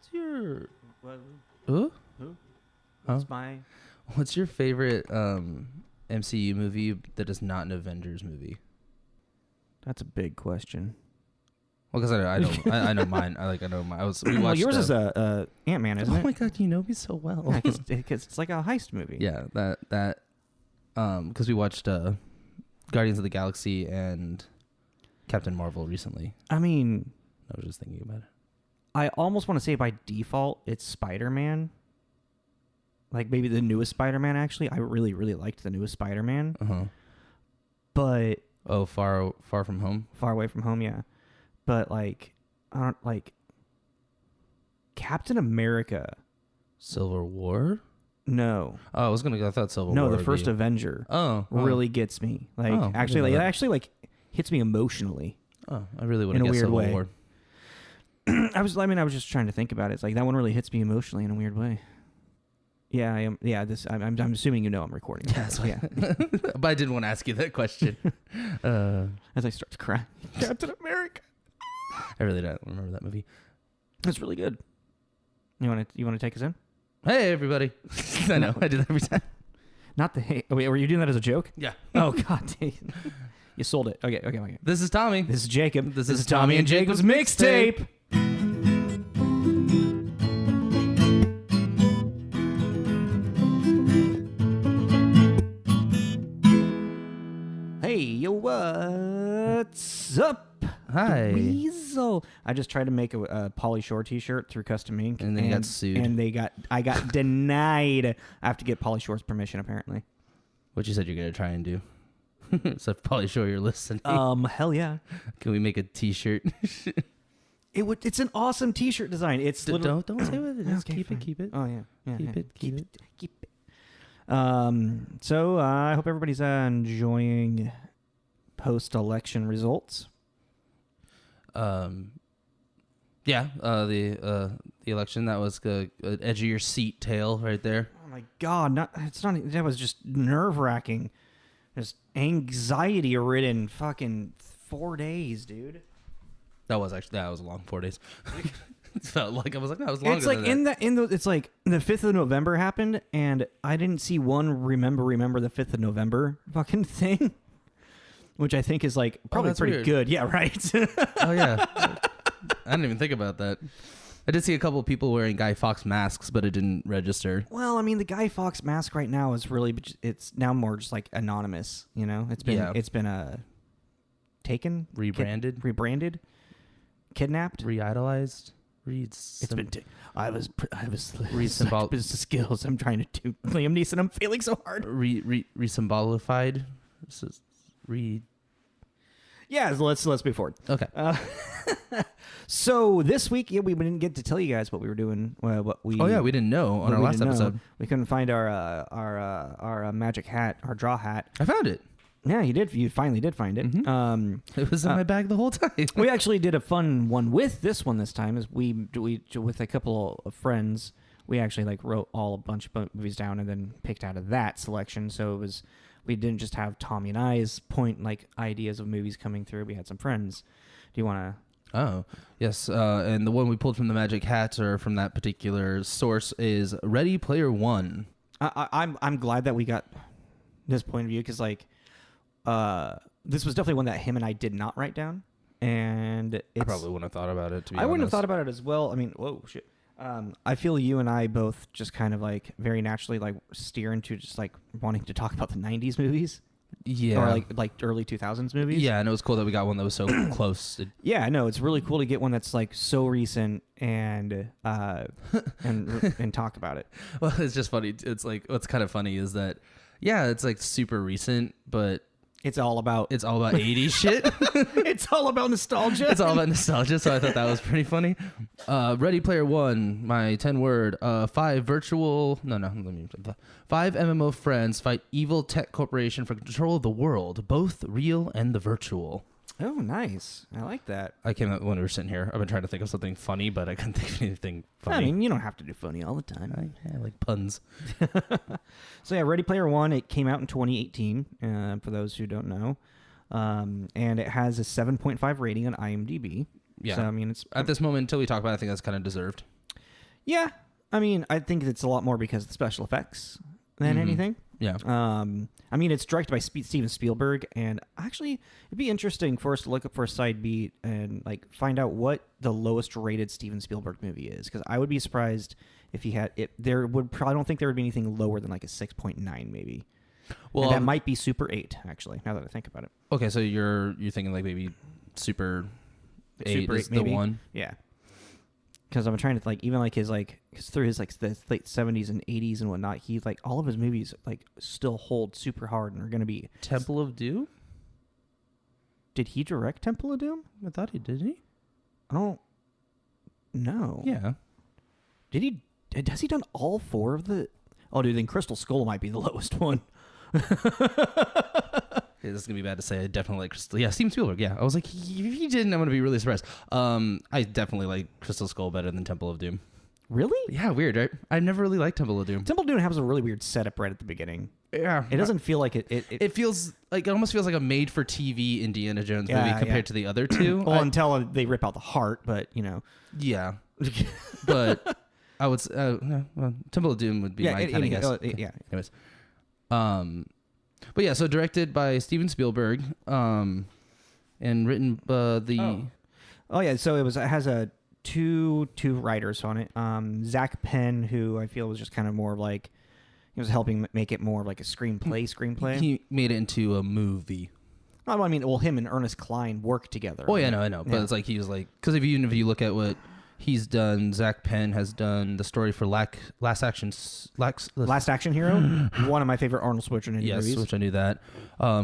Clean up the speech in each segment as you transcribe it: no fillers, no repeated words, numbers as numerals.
What's your... What? Who? What's your favorite MCU movie that is not an Avengers movie? That's a big question. Well, because I know mine. I know mine. We watched. Yours is a Ant-Man, isn't it? Oh my god, you know me so well. Yeah, because it's like a heist movie. Yeah, that because we watched Guardians of the Galaxy and Captain Marvel recently. I mean, I was just thinking about it. I almost want to say by default it's Spider-Man. Like maybe the newest Spider-Man. Actually, I really liked the newest Spider-Man. But Far From Home. Far Away From Home, yeah. But like, I don't like Captain America. Civil War. No. Oh, I thought Civil War. No, the first Avenger. Really gets me. Like it actually like hits me emotionally. Oh, I really would have in a guessed weird Civil way. War. I was just trying to think about it. It's like that one really hits me emotionally in a weird way. Yeah, I am. Yeah, I'm assuming you know I'm recording. Yeah, yeah. But I didn't want to ask you that question. As I start to cry. Captain America. I really don't remember that movie. That's really good. You want to take us in? Hey, everybody. I know. I do that every time. Not the hey. Oh, wait, were you doing that as a joke? Yeah. Oh, God. You sold it. Okay. This is Tommy. This is Jacob. This is Tommy and Jacob's mixtape. Hey, yo, what's up? Hi. Weasel. I just tried to make a Pauly Shore t-shirt through Custom Ink. And then got sued. And I got denied. I have to get Pauly Shore's permission, apparently. What you said you're going to try and do. So probably sure you're listening. Hell yeah. Can we make a t-shirt? It's an awesome t-shirt design. It's don't say what it is. Okay, keep it. Oh yeah. Keep it. So I hope everybody's enjoying post-election results. The election, that was an edge of your seat tale right there. Oh my God, that was just nerve-wracking. Just anxiety-ridden fucking 4 days, dude. That was a long 4 days. It felt like that was longer. It's like it's like the 5th of November happened, and I didn't see one remember the 5th of November fucking thing, which I think is like probably pretty weird. good. Yeah, right. Oh yeah, I didn't even think about that. I did see a couple of people wearing Guy Fawkes masks, but it didn't register. Well, I mean, the Guy Fawkes mask right now is it's now more just like anonymous. You know, it's been taken, rebranded, kidnapped, re-idolized. I was business skills. I'm trying to do Liam Neeson. I'm failing so hard. Re-symbolified. Yeah, let's be forward. Okay. So this week, we didn't get to tell you guys what we were doing. We didn't know on our last episode. We couldn't find our magic hat, our draw hat. I found it. Yeah, you did. You finally did find it. Mm-hmm. It was in my bag the whole time. We actually did a fun one with this one this time. Is we with a couple of friends, we actually wrote a bunch of movies down and then picked out of that selection. So we didn't just have Tommy and I's point ideas of movies coming through. We had some friends. Do you want to? Oh yes, and the one we pulled from the magic hat or from that particular source is Ready Player One. I'm glad that we got this point of view because this was definitely one that him and I did not write down, and I probably wouldn't have thought about it. I wouldn't have thought about it as well. I mean, whoa, shit. I feel you and I both just kind of very naturally steer into just wanting to talk about the 90s movies. Yeah. Or like early 2000s movies. Yeah, and it was cool that we got one that was so close. Yeah, I know. It's really cool to get one that's so recent and talk about it. Well, it's just funny. It's what's kind of funny is that, yeah, it's super recent, but it's all about 80s shit. It's all about nostalgia. It's all about nostalgia, so I thought that was pretty funny. Ready Player One, my 10-word, 5 MMO friends fight evil tech corporation for control of the world, both real and the virtual. Oh, nice. I like that. I came up when we were sitting here. I've been trying to think of something funny, but I couldn't think of anything funny. I mean, you don't have to do funny all the time. I like puns. So yeah, Ready Player One, it came out in 2018, for those who don't know. And it has a 7.5 rating on IMDb. Yeah. So, I mean, it's... At this moment, until we talk about it, I think that's kind of deserved. Yeah, I mean, I think it's a lot more because of the special effects than anything. Yeah. I mean, it's directed by Steven Spielberg, and actually, it'd be interesting for us to look up for a side beat and like find out what the lowest rated Steven Spielberg movie is, because I would be surprised if he had it. There would probably, I don't think there would be anything lower than like a 6.9 maybe. Well, and that might be Super 8 actually. Now that I think about it. Okay, so you're thinking like maybe Super 8 Super is 8 maybe? the one. Yeah. Because I'm trying to like even like his like cause through his like the late 70s and 80s and whatnot, he like all of his movies like still hold super hard and are gonna be. Temple of Doom. Did he direct Temple of Doom? I thought he did. He? I don't know. Yeah. Did he? Has he done all 4 of the? Oh, dude, then Crystal Skull might be the lowest one. Okay, this is gonna be bad to say. I definitely like Crystal. Yeah, Steven Spielberg. Yeah, I was like, if he didn't, I'm gonna be really surprised. I definitely like Crystal Skull better than Temple of Doom. Really? Yeah, weird, right? I never really liked Temple of Doom. Temple of Doom has a really weird setup right at the beginning. Yeah, it doesn't feel like it. It feels like it almost feels like a made-for-TV Indiana Jones movie compared to the other two. Well, until they rip out the heart, but you know. Yeah, but I would. Well, Temple of Doom would be my kind of guess. Yeah. Anyways, but yeah, so directed by Steven Spielberg, and written Oh yeah, so it has a two writers on it. Zach Penn, who I feel was just kind of more like he was helping make it more like a screenplay. He made it into a movie. I mean, well, him and Ernest Cline worked together. Oh yeah, I know. But it's like he was like, because if you look at what he's done, Zach Penn has done the story for Last Action Hero, one of my favorite Arnold Schwarzenegger movies. Yes, which I knew that.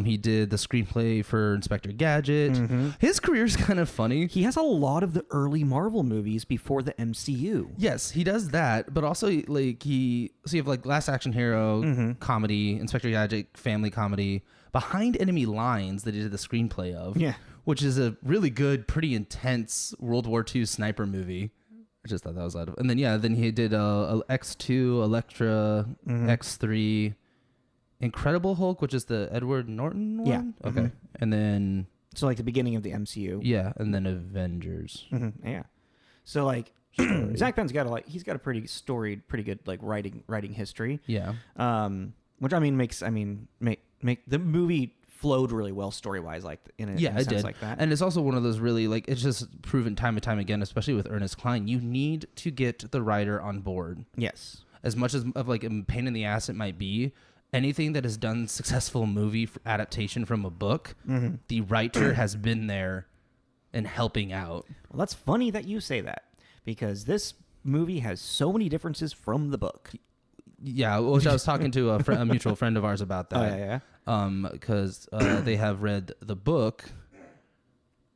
He did the screenplay for Inspector Gadget. Mm-hmm. His career's kind of funny. He has a lot of the early Marvel movies before the MCU. Yes, he does that, but also like you have like Last Action Hero, comedy, Inspector Gadget, family comedy, Behind Enemy Lines that he did the screenplay of. Yeah. Which is a really good, pretty intense World War II sniper movie. I just thought that was out of. And then then he did X2, Elektra, X3, Incredible Hulk, which is the Edward Norton one. Yeah. Okay. And then so like the beginning of the MCU. Yeah, and then Avengers. Yeah. So like Zach Penn's got he's got a pretty storied, pretty good like writing history. Yeah. Which I mean make the movie flowed really well story-wise, like in a sense like that. And it's also one of those really like it's just proven time and time again, especially with Ernest Cline. You need to get the writer on board. Yes. As much as of like a pain in the ass it might be, anything that has done successful movie adaptation from a book, the writer has been there and helping out. Well, that's funny that you say that because this movie has so many differences from the book. Yeah, which I was talking to a mutual friend of ours about that. Oh, yeah. Because they have read the book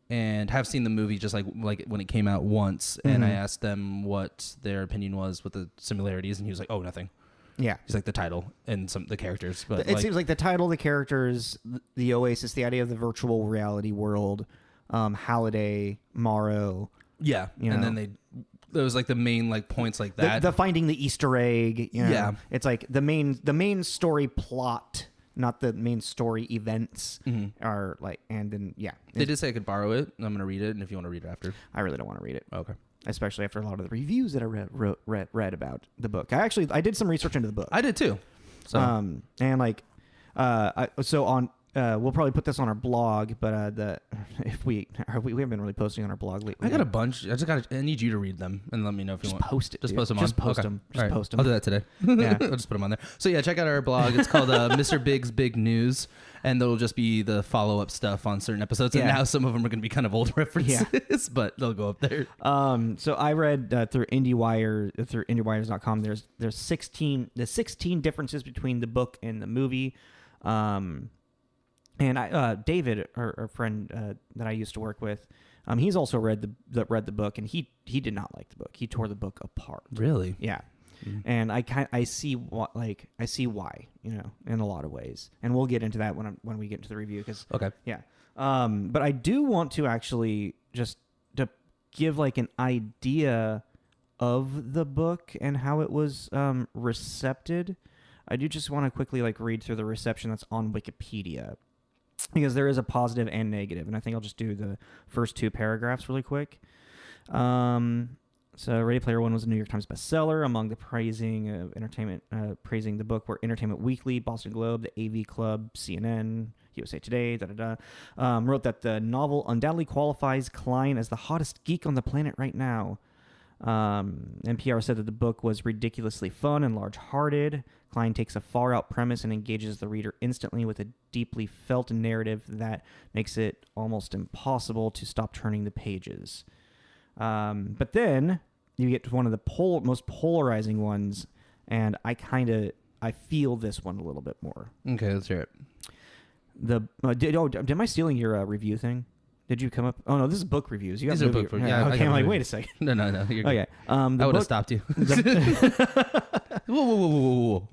and have seen the movie just like when it came out once. And I asked them what their opinion was with the similarities, and he was like, "Oh, nothing." Yeah, he's like the title and the characters, but it seems like the title, the characters, the Oasis, the idea of the virtual reality world, Halliday, Morrow. Yeah, and then there was like the main like points like that. The finding the Easter egg. Yeah, it's like the main story plot, not the main story events are like, and then they did say I could borrow it. I'm gonna read it, and if you want to read it after, I really don't want to read it. Okay. Especially especially after a lot of the reviews that I read about the book. I did some research into the book. I did too. So and like we'll probably put this on our blog, but we haven't been really posting on our blog lately. I got a bunch. I need you to read them and let me know if you want. Post it. Just dude. post them. Just on. post Okay. them. Just post them. I'll do that today. Yeah. I'll just put them on there. So yeah, check out our blog. It's called Mr. Big's Big News, and there'll just be the follow-up stuff on certain episodes. And now some of them are going to be kind of old references, but they'll go up there. So I read through IndieWire, through IndieWires.com. There's 16 differences between the book and the movie. And David, our friend that I used to work with, he's also read the book, and he did not like the book. He tore the book apart. Really? Yeah. Mm-hmm. And I see why, in a lot of ways, and we'll get into that when we get into the review. Yeah. But I do want to actually just to give like an idea of the book and how it was recepted. I do just want to quickly like read through the reception that's on Wikipedia, because there is a positive and negative, and I think I'll just do the first 2 paragraphs really quick. So Ready Player One was a New York Times bestseller. Among the praising the book were Entertainment Weekly, Boston Globe, the AV Club, CNN, USA Today, wrote that the novel undoubtedly qualifies Cline as the hottest geek on the planet right now. NPR said that the book was ridiculously fun and large-hearted. Cline takes a far-out premise and engages the reader instantly with a deeply felt narrative that makes it almost impossible to stop turning the pages. But then you get to one of the most polarizing ones, and I feel this one a little bit more. Okay, let's hear it. Am I stealing your review thing? Did you come up? Oh no, this is book reviews. These are book reviews. Yeah, okay, I'm like, wait a second. No, you're good. Okay. I would have stopped you. Whoa.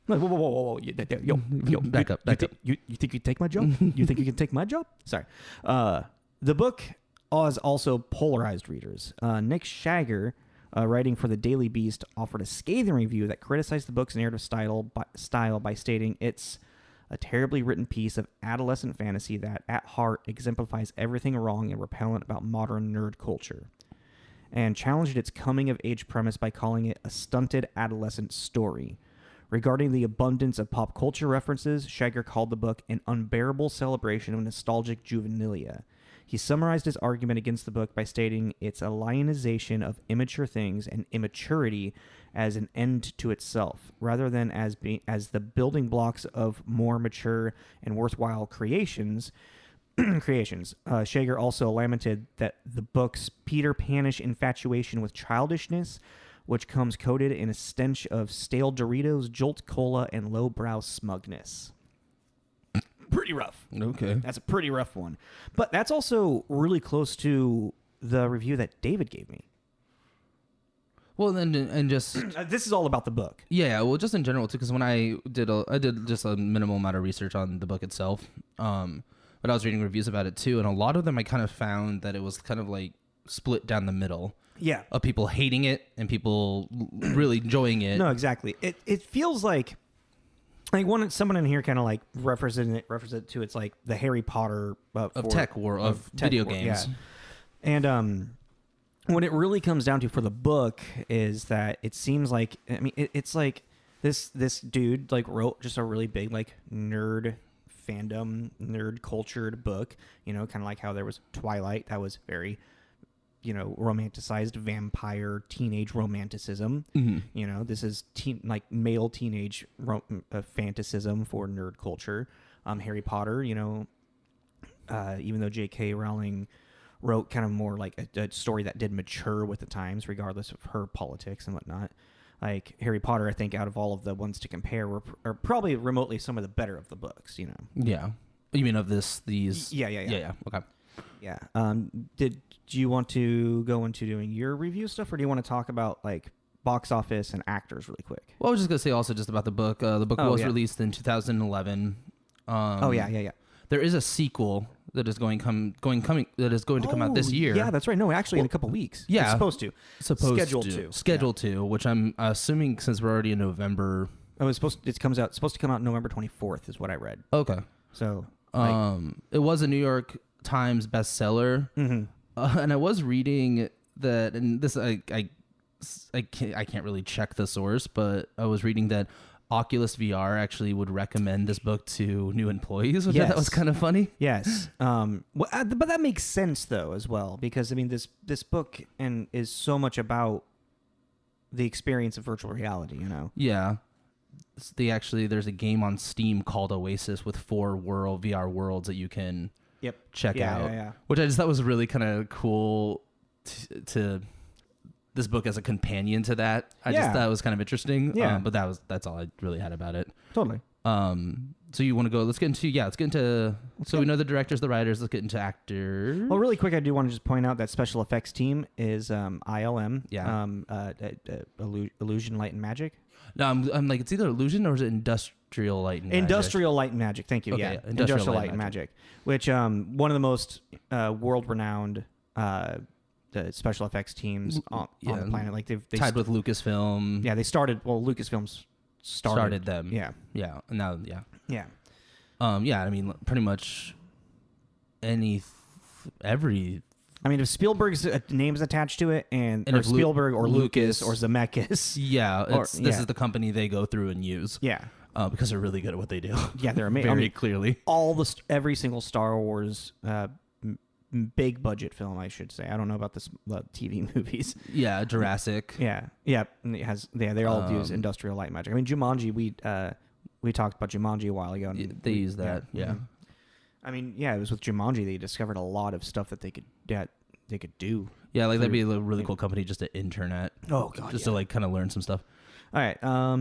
Whoa. Yo, back up. You think you take my job? You think you can take my job? Sorry. The book has also polarized readers. Nick Shagger, writing for the Daily Beast, offered a scathing review that criticized the book's narrative style by stating it's a terribly written piece of adolescent fantasy that, at heart, exemplifies everything wrong and repellent about modern nerd culture, and challenged its coming-of-age premise by calling it a stunted adolescent story. Regarding the abundance of pop culture references, Shagger called the book an unbearable celebration of nostalgic juvenilia. He summarized his argument against the book by stating it's a lionization of immature things and immaturity as an end to itself, rather than as the building blocks of more mature and worthwhile creations. Shagger also lamented that the book's Peter Panish infatuation with childishness, which comes coated in a stench of stale Doritos, Jolt Cola, and lowbrow smugness. Pretty rough. Okay. That's a pretty rough one. But that's also really close to the review that David gave me. Well, then, and just... this is all about the book. Yeah, well, just in general, too, because when I did just a minimal amount of research on the book itself, but I was reading reviews about it, too, and a lot of them I kind of found that it was kind of like split down the middle. Yeah. Of people hating it and people really enjoying it. No, exactly. It feels like someone in here kind of like referenced it to it's like the Harry Potter of tech world of video games. Yeah. And what it really comes down to for the book is that it seems like, I mean, it's like this dude like wrote just a really big like nerd fandom, nerd cultured book, kind of like how there was Twilight that was very, romanticized vampire teenage romanticism. Mm-hmm. This is male teenage fantasism for nerd culture. Harry Potter, even though J.K. Rowling wrote kind of more like a story that did mature with the times, regardless of her politics and whatnot. Like Harry Potter, I think out of all of the ones to compare, are probably remotely some of the better of the books. Yeah. You mean of these? Yeah. Okay. Yeah. Did you want to go into doing your review stuff, or do you want to talk about like box office and actors really quick? Well, I was just gonna say also just about the book. The book was released in 2011. Yeah. There is a sequel that is going to come out this year. Yeah, that's right. No, actually, in a couple weeks. Yeah, it's supposed to. Scheduled to, which I'm assuming since we're already in November. Oh, it's supposed to come out November 24th, is what I read. Okay. So, it was a New York Times bestseller, mm-hmm. And I was reading that, and this I can't really check the source, but I was reading that Oculus VR actually would recommend this book to new employees, which I thought was kind of funny. Yes. But that makes sense though as well, because I mean this book is so much about the experience of virtual reality, Yeah. There's a game on Steam called Oasis with 4 VR worlds that you can check out. Yeah. Which I just thought was really kind of cool to this book as a companion to that. I just thought it was kind of interesting. Yeah. But that's all I really had about it. Totally. So you want to go, let's get into, we know the directors, the writers, let's get into actors. Well, really quick, I do want to just point out that special effects team is ILM. Yeah. Illusion, Light and Magic. No, I'm like, it's either Illusion or is it Industrial Light and Magic? Industrial Light and Magic, thank you. Okay, yeah. Industrial Light and Magic. Which, one of the most world-renowned special effects teams on the planet. Like they tied with Lucasfilm. Yeah, they started. Well, Lucasfilm started them. Yeah. And now, yeah. I mean, pretty much every I mean, if Spielberg's name's attached to it, or if Spielberg or Lucas Lucas or Zemeckis, yeah, this is the company they go through and use. Yeah, because they're really good at what they do. Yeah, they're amazing. Very clearly. Every single Star Wars big budget film, I should say. I don't know about the TV movies. Yeah, Jurassic. Yeah. And it has. Yeah, they all use industrial light magic. I mean, Jumanji. We talked about Jumanji a while ago. And they use that. Yeah. Mm-hmm. I mean, yeah, it was with Jumanji they discovered a lot of stuff that they could do. Yeah, like that'd be a really cool company just to intern at. Oh god, just to like kind of learn some stuff. All right.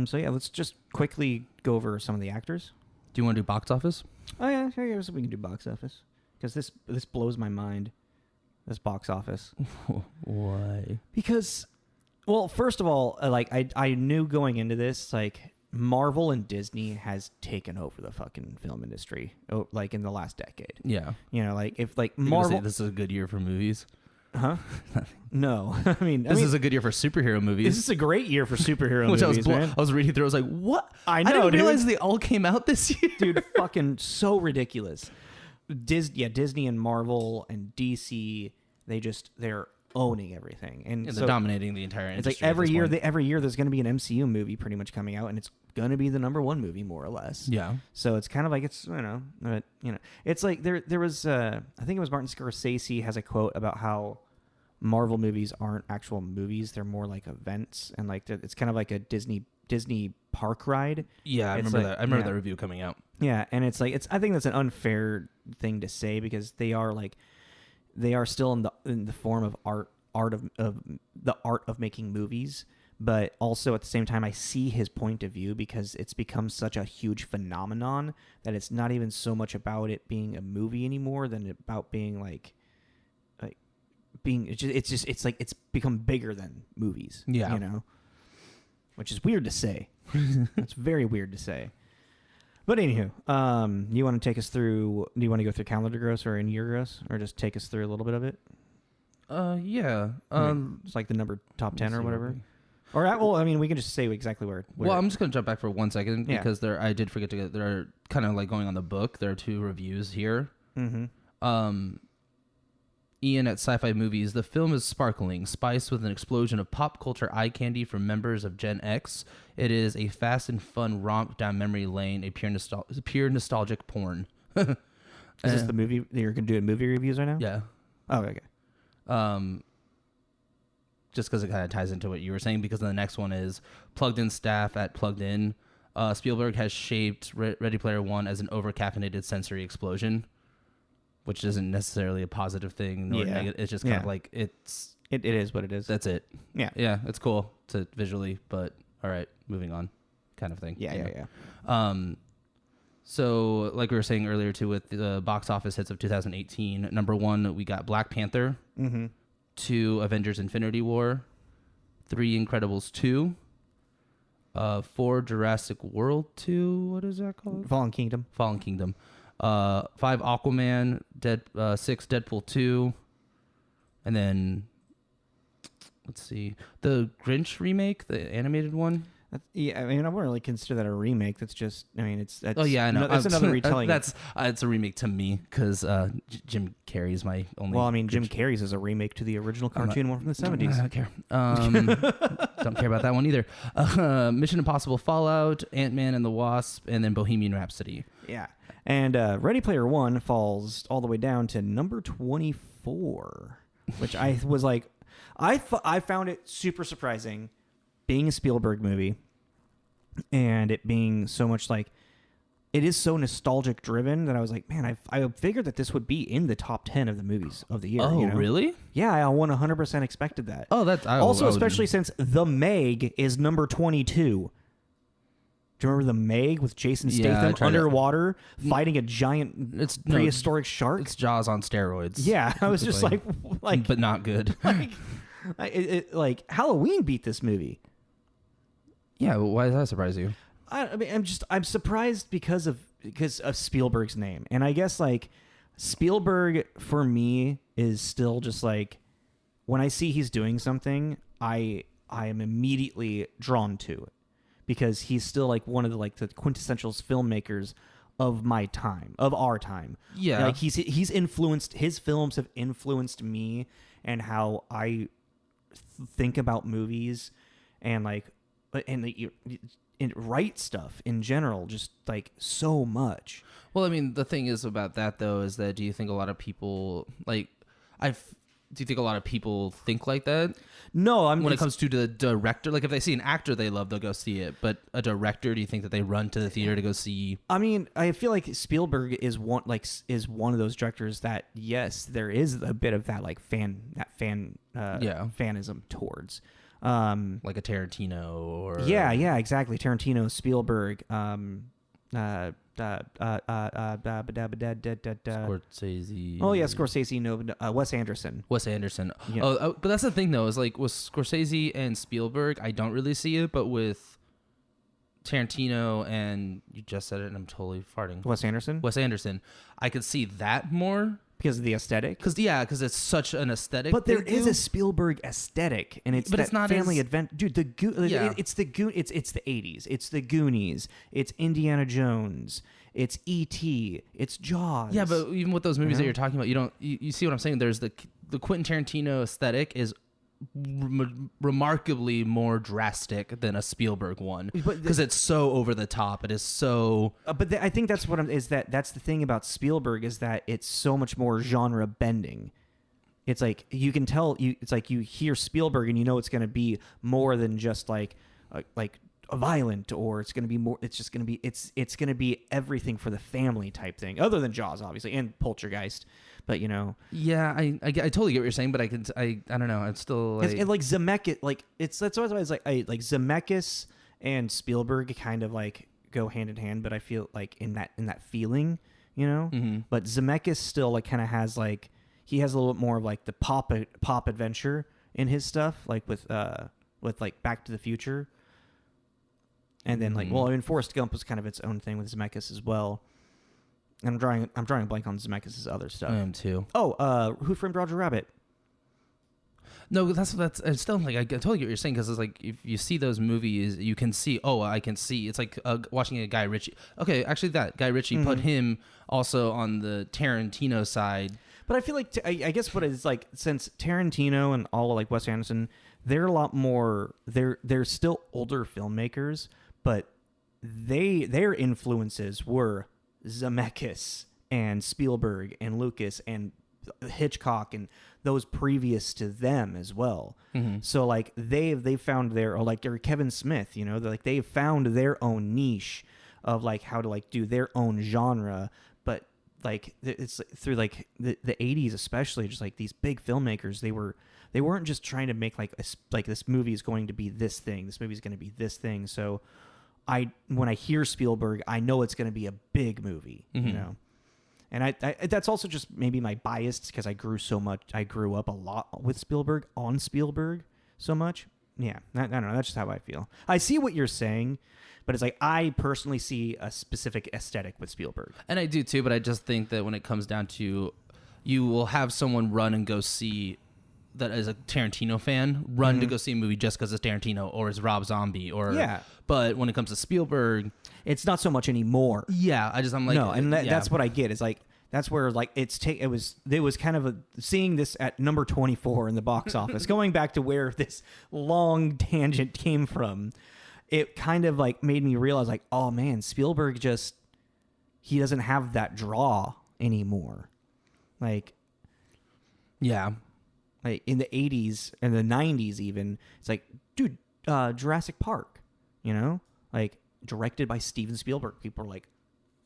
So yeah, let's just quickly go over some of the actors. Do you want to do box office? Oh yeah, I guess we can do box office because this blows my mind. This box office. Why? Because, well, first of all, like I knew going into this, like Marvel and Disney has taken over the fucking film industry, like in the last decade. Yeah. You know, like if like Marvel, this is a good year for movies. Huh? No, I mean, this is a good year for superhero movies. This is a great year for superhero movies, man. I was reading through. I was like, "What? I know, I didn't realize dude. they all came out this year, dude. Fucking so ridiculous." Disney and Marvel and DC, they're owning everything, and they're dominating the entire industry. It's like every year there's going to be an MCU movie pretty much coming out, and it's going to be the #1 movie more or less. Yeah. So it's kind of like it's it's like there was I think it was Martin Scorsese has a quote about how Marvel movies aren't actual movies; they're more like events, and like it's kind of like a Disney park ride. Yeah, I remember that. I remember that review coming out. Yeah, and it's like I think that's an unfair thing to say because they are still in the form of art of making movies, but also at the same time I see his point of view because it's become such a huge phenomenon that it's not even so much about it being a movie anymore than about being it's become bigger than movies. Yeah, you know, which is weird to say. It's very weird to say. But anywho, you want to take us through? Do you want to go through calendar gross or in year gross, or just take us through a little bit of it? Yeah. It's like the number top 10 or whatever. Or well, I mean, we can just say exactly where. Well, I'm just gonna jump back for 1 second because I did forget to get. There are kind of like going on the book. There are 2 reviews here. Mm-hmm. Ian at Sci-Fi Movies. The film is sparkling, spiced with an explosion of pop culture eye candy from members of Gen X. It is a fast and fun romp down memory lane, a pure nostalgic porn. Is this the movie you're gonna do movie reviews right now? Yeah. Oh, okay. Just because it kind of ties into what you were saying, because the next one is Plugged In staff at Plugged In. Spielberg has shaped Ready Player One as an over-caffeinated sensory explosion, which isn't necessarily a positive thing nor negative. It's just kind of like it is what it is. That's it. Yeah. Yeah, it's cool to visually, but all right, moving on kind of thing. Yeah. So like we were saying earlier too with the box office hits of 2018, #1 we got Black Panther, 2 Avengers Infinity War, 3 Incredibles 2, 4 Jurassic World 2, what is that called? Fallen Kingdom. 5 Aquaman, 6 Deadpool 2, and then let's see, the Grinch remake, the animated one. Yeah, I mean, I wouldn't really consider that a remake. That's just, I mean, that's oh yeah, I know. It's another retelling. It's a remake to me because Jim Carrey's my only. Well, I mean, Jim Carrey's is a remake to the original cartoon one from the 70s. I don't care. Don't care about that one either. Mission Impossible: Fallout, Ant-Man and the Wasp, and then Bohemian Rhapsody. Yeah, and Ready Player One falls all the way down to number 24, which I was like, I found it super surprising. Being a Spielberg movie and it being so much like it is so nostalgic driven that I was like, man, I figured that this would be in the top 10 of the movies of the year. Oh, you know? Really? Yeah, I 100% expected that. Oh, that's especially since The Meg is number 22. Do you remember The Meg with Jason Statham underwater fighting a giant prehistoric shark? It's Jaws on steroids. Yeah, I was just like, but not good. Like Halloween beat this movie. Yeah, why does that surprise you? I mean, I'm surprised because of Spielberg's name, and I guess like Spielberg for me is still just like when I see he's doing something, I am immediately drawn to it because he's still like one of the quintessential filmmakers of my time, of our time. Yeah. Like he's influenced, his films have influenced me and how I think about movies and like, and write stuff in general, just like so much. Well, I mean, the thing is about that though, is that do you think a lot of people like, do you think a lot of people think like that? No, when it comes to the director, like if they see an actor they love, they'll go see it. But a director, do you think that they run to the theater to go see? I mean, I feel like Spielberg is one of those directors that, yes, there is a bit of that like fanism towards, like a Tarantino or yeah, exactly. Tarantino, Spielberg, Scorsese. Oh yeah, Scorsese. No, Wes Anderson. Yeah. Oh, but that's the thing though, is like with Scorsese and Spielberg, I don't really see it, but with Tarantino and you just said it, and I'm totally farting. Wes Anderson, I could see that more because of the aesthetic. Because it's such an aesthetic. But there is a Spielberg aesthetic, and it's not family adventure. Dude, it's the 80s. It's the Goonies. It's Indiana Jones. It's E.T. It's Jaws. Yeah, but even with those movies that you're talking about, you see what I'm saying? There's the Quentin Tarantino aesthetic is remarkably more drastic than a Spielberg one, because it's so over the top. It is so. I think that's that's the thing about Spielberg, is that it's so much more genre bending. It's like you can tell it's like you hear Spielberg and you know it's going to be more than just like a violent, or it's going to be more. It's just going to be it's going to be everything for the family type thing, other than Jaws, obviously, and Poltergeist. But yeah, I totally get what you're saying, but I don't know. I'm still like, it's like Zemeckis, like that's why it's like Zemeckis and Spielberg kind of like go hand in hand. But I feel like in that feeling, Mm-hmm. But Zemeckis still like kind of has like, he has a little bit more of like the pop adventure in his stuff, like with like Back to the Future, and then like, well, I mean, Forrest Gump was kind of its own thing with Zemeckis as well. I'm drawing a blank on Zemeckis' other stuff. I am too. Oh, Who Framed Roger Rabbit? No, that's it's still like, I totally get what you're saying, because it's like if you see those movies, you can see. Oh, I can see. It's like watching a Guy Ritchie. Okay, actually, that Guy Ritchie put him also on the Tarantino side. But I feel like I guess what it's like, since Tarantino and all like Wes Anderson, they're a lot more. They're still older filmmakers, but their influences were Zemeckis and Spielberg and Lucas and Hitchcock and those previous to them as well. Mm-hmm. So like they found their, or like Kevin Smith, they're like they've found their own niche of like how to like do their own genre. But like it's through like the 80s especially, just like these big filmmakers, they weren't just trying to make like this movie is going to be this thing, this movie is going to be this thing. So when I hear Spielberg, I know it's going to be a big movie, And I that's also just maybe my bias, because I grew up a lot with Spielberg, on Spielberg so much. Yeah, I don't know. That's just how I feel. I see what you're saying, but it's like I personally see a specific aesthetic with Spielberg. And I do too, but I just think that when it comes down to, you will have someone run and go see, that as a Tarantino fan, run to go see a movie just because it's Tarantino or it's Rob Zombie or But when it comes to Spielberg, it's not so much anymore. Yeah, I'm like, no, and that's what I get. Is like that's where like it was kind of seeing this at number 24 in the box office, going back to where this long tangent came from. It kind of like made me realize like, oh man, Spielberg he doesn't have that draw anymore. Like, yeah. Like in the 80s and the 90s even, it's like, dude, Jurassic Park, like directed by Steven Spielberg. People are like,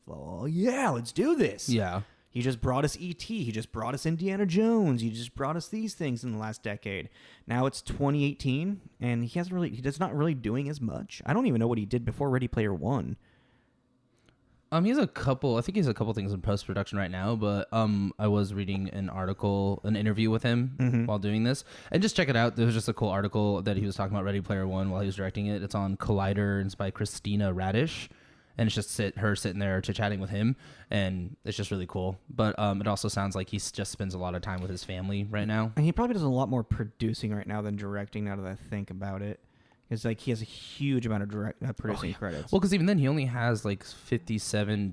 oh yeah, let's do this. Yeah. He just brought us E.T. He just brought us Indiana Jones. He just brought us these things in the last decade. Now it's 2018 and he's not really doing as much. I don't even know what he did before Ready Player One. I think he has a couple things in post-production right now, but I was reading an interview with him while doing this, and just check it out. There was just a cool article that he was talking about Ready Player One while he was directing it. It's on Collider, and it's by Christina Radish, and it's just her sitting there chit-chatting with him, and it's just really cool. But it also sounds like he just spends a lot of time with his family right now. And he probably does a lot more producing right now than directing, now that I think about it. It's like he has a huge amount of producing credits. Well, because even then he only has like 57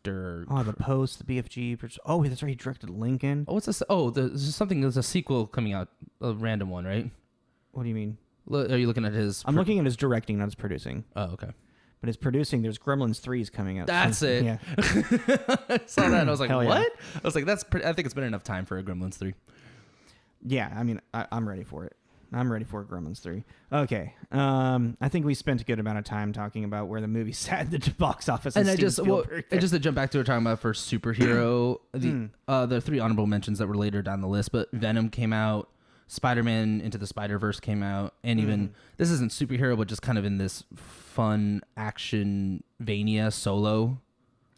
director. Oh, The Post, the BFG. Oh, that's right. He directed Lincoln. Oh, what's this? Oh, there's something. There's a sequel coming out, a random one, right? What do you mean? Are you looking at his? I'm looking at his directing, not his producing. Oh, okay. But his producing, there's Gremlins 3 is coming out. That's it. Yeah. I saw that and I was like, Hell what? yeah. I was like, that's pretty, I think it's been enough time for a Gremlins 3. Yeah, I mean, I'm ready for it. I'm ready for Gremlins 3. Okay. I think we spent a good amount of time talking about where the movie sat at the box office. And just to jump back to what we're talking about for superhero, the 3 honorable mentions that were later down the list, but Venom came out, Spider-Man Into the Spider-Verse came out, and even, this isn't superhero, but just kind of in this fun action Vania Solo.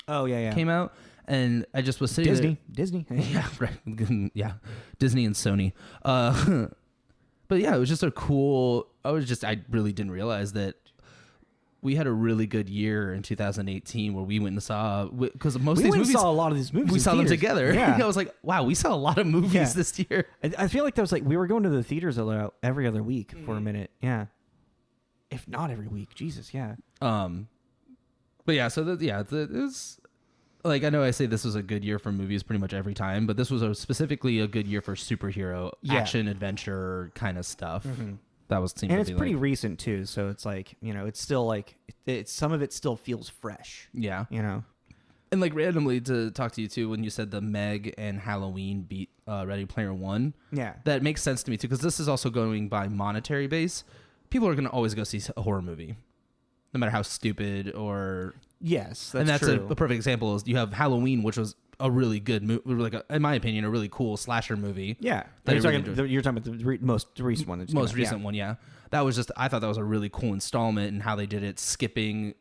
Oh, yeah. Came out. And I just was sitting Disney. Yeah, right. Yeah. Disney and Sony. But yeah, it was just a cool, I really didn't realize that we had a really good year in 2018 where we went and saw, because most of these movies, saw a lot of these movies. We saw them together. Yeah. I was like, wow, we saw a lot of movies this year. I feel like that was like, we were going to the theaters every other week for a minute. Yeah. If not every week. Jesus, yeah. But yeah, so it was, like, I know I say this was a good year for movies pretty much every time, but this was specifically a good year for superhero action adventure kind of stuff. That was and it's pretty recent too, so it's like, it's still like some of it still feels fresh. Yeah, And like randomly to talk to you too, when you said the Meg and Halloween beat Ready Player One, that makes sense to me too, because this is also going by monetary base. People are going to always go see a horror movie, no matter how stupid or. Yes, that's and that's true. a perfect example. Is you have Halloween, which was a really good movie, like in my opinion, a really cool slasher movie. Yeah, you're talking about the most recent one. Most recent one, yeah. That was I thought that was a really cool installment and how they did it, skipping,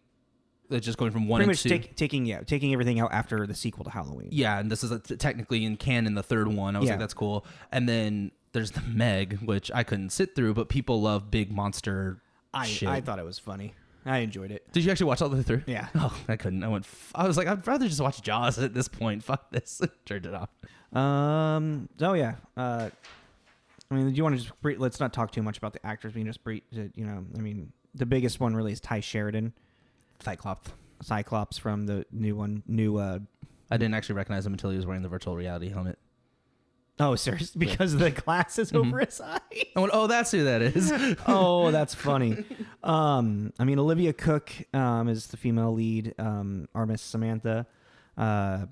just going from one pretty and much two. Taking everything out after the sequel to Halloween. Yeah, and this is technically in canon the third one. I was like, that's cool. And then there's the Meg, which I couldn't sit through, but people love big monster shit. I thought it was funny. I enjoyed it. Did you actually watch all the way through? Yeah. Oh, I couldn't. I was like, I'd rather just watch Jaws at this point. Fuck this. Turned it off. Oh yeah. I mean, do you want to just let's not talk too much about the actors. We can just I mean, the biggest one really is Ty Sheridan, Cyclops from the new one. I didn't actually recognize him until he was wearing the virtual reality helmet. Oh, seriously? Because of the glasses over his eyes? I went, oh, that's who that is. Oh, that's funny. I mean, Olivia Cook is the female lead, Armis Samantha. And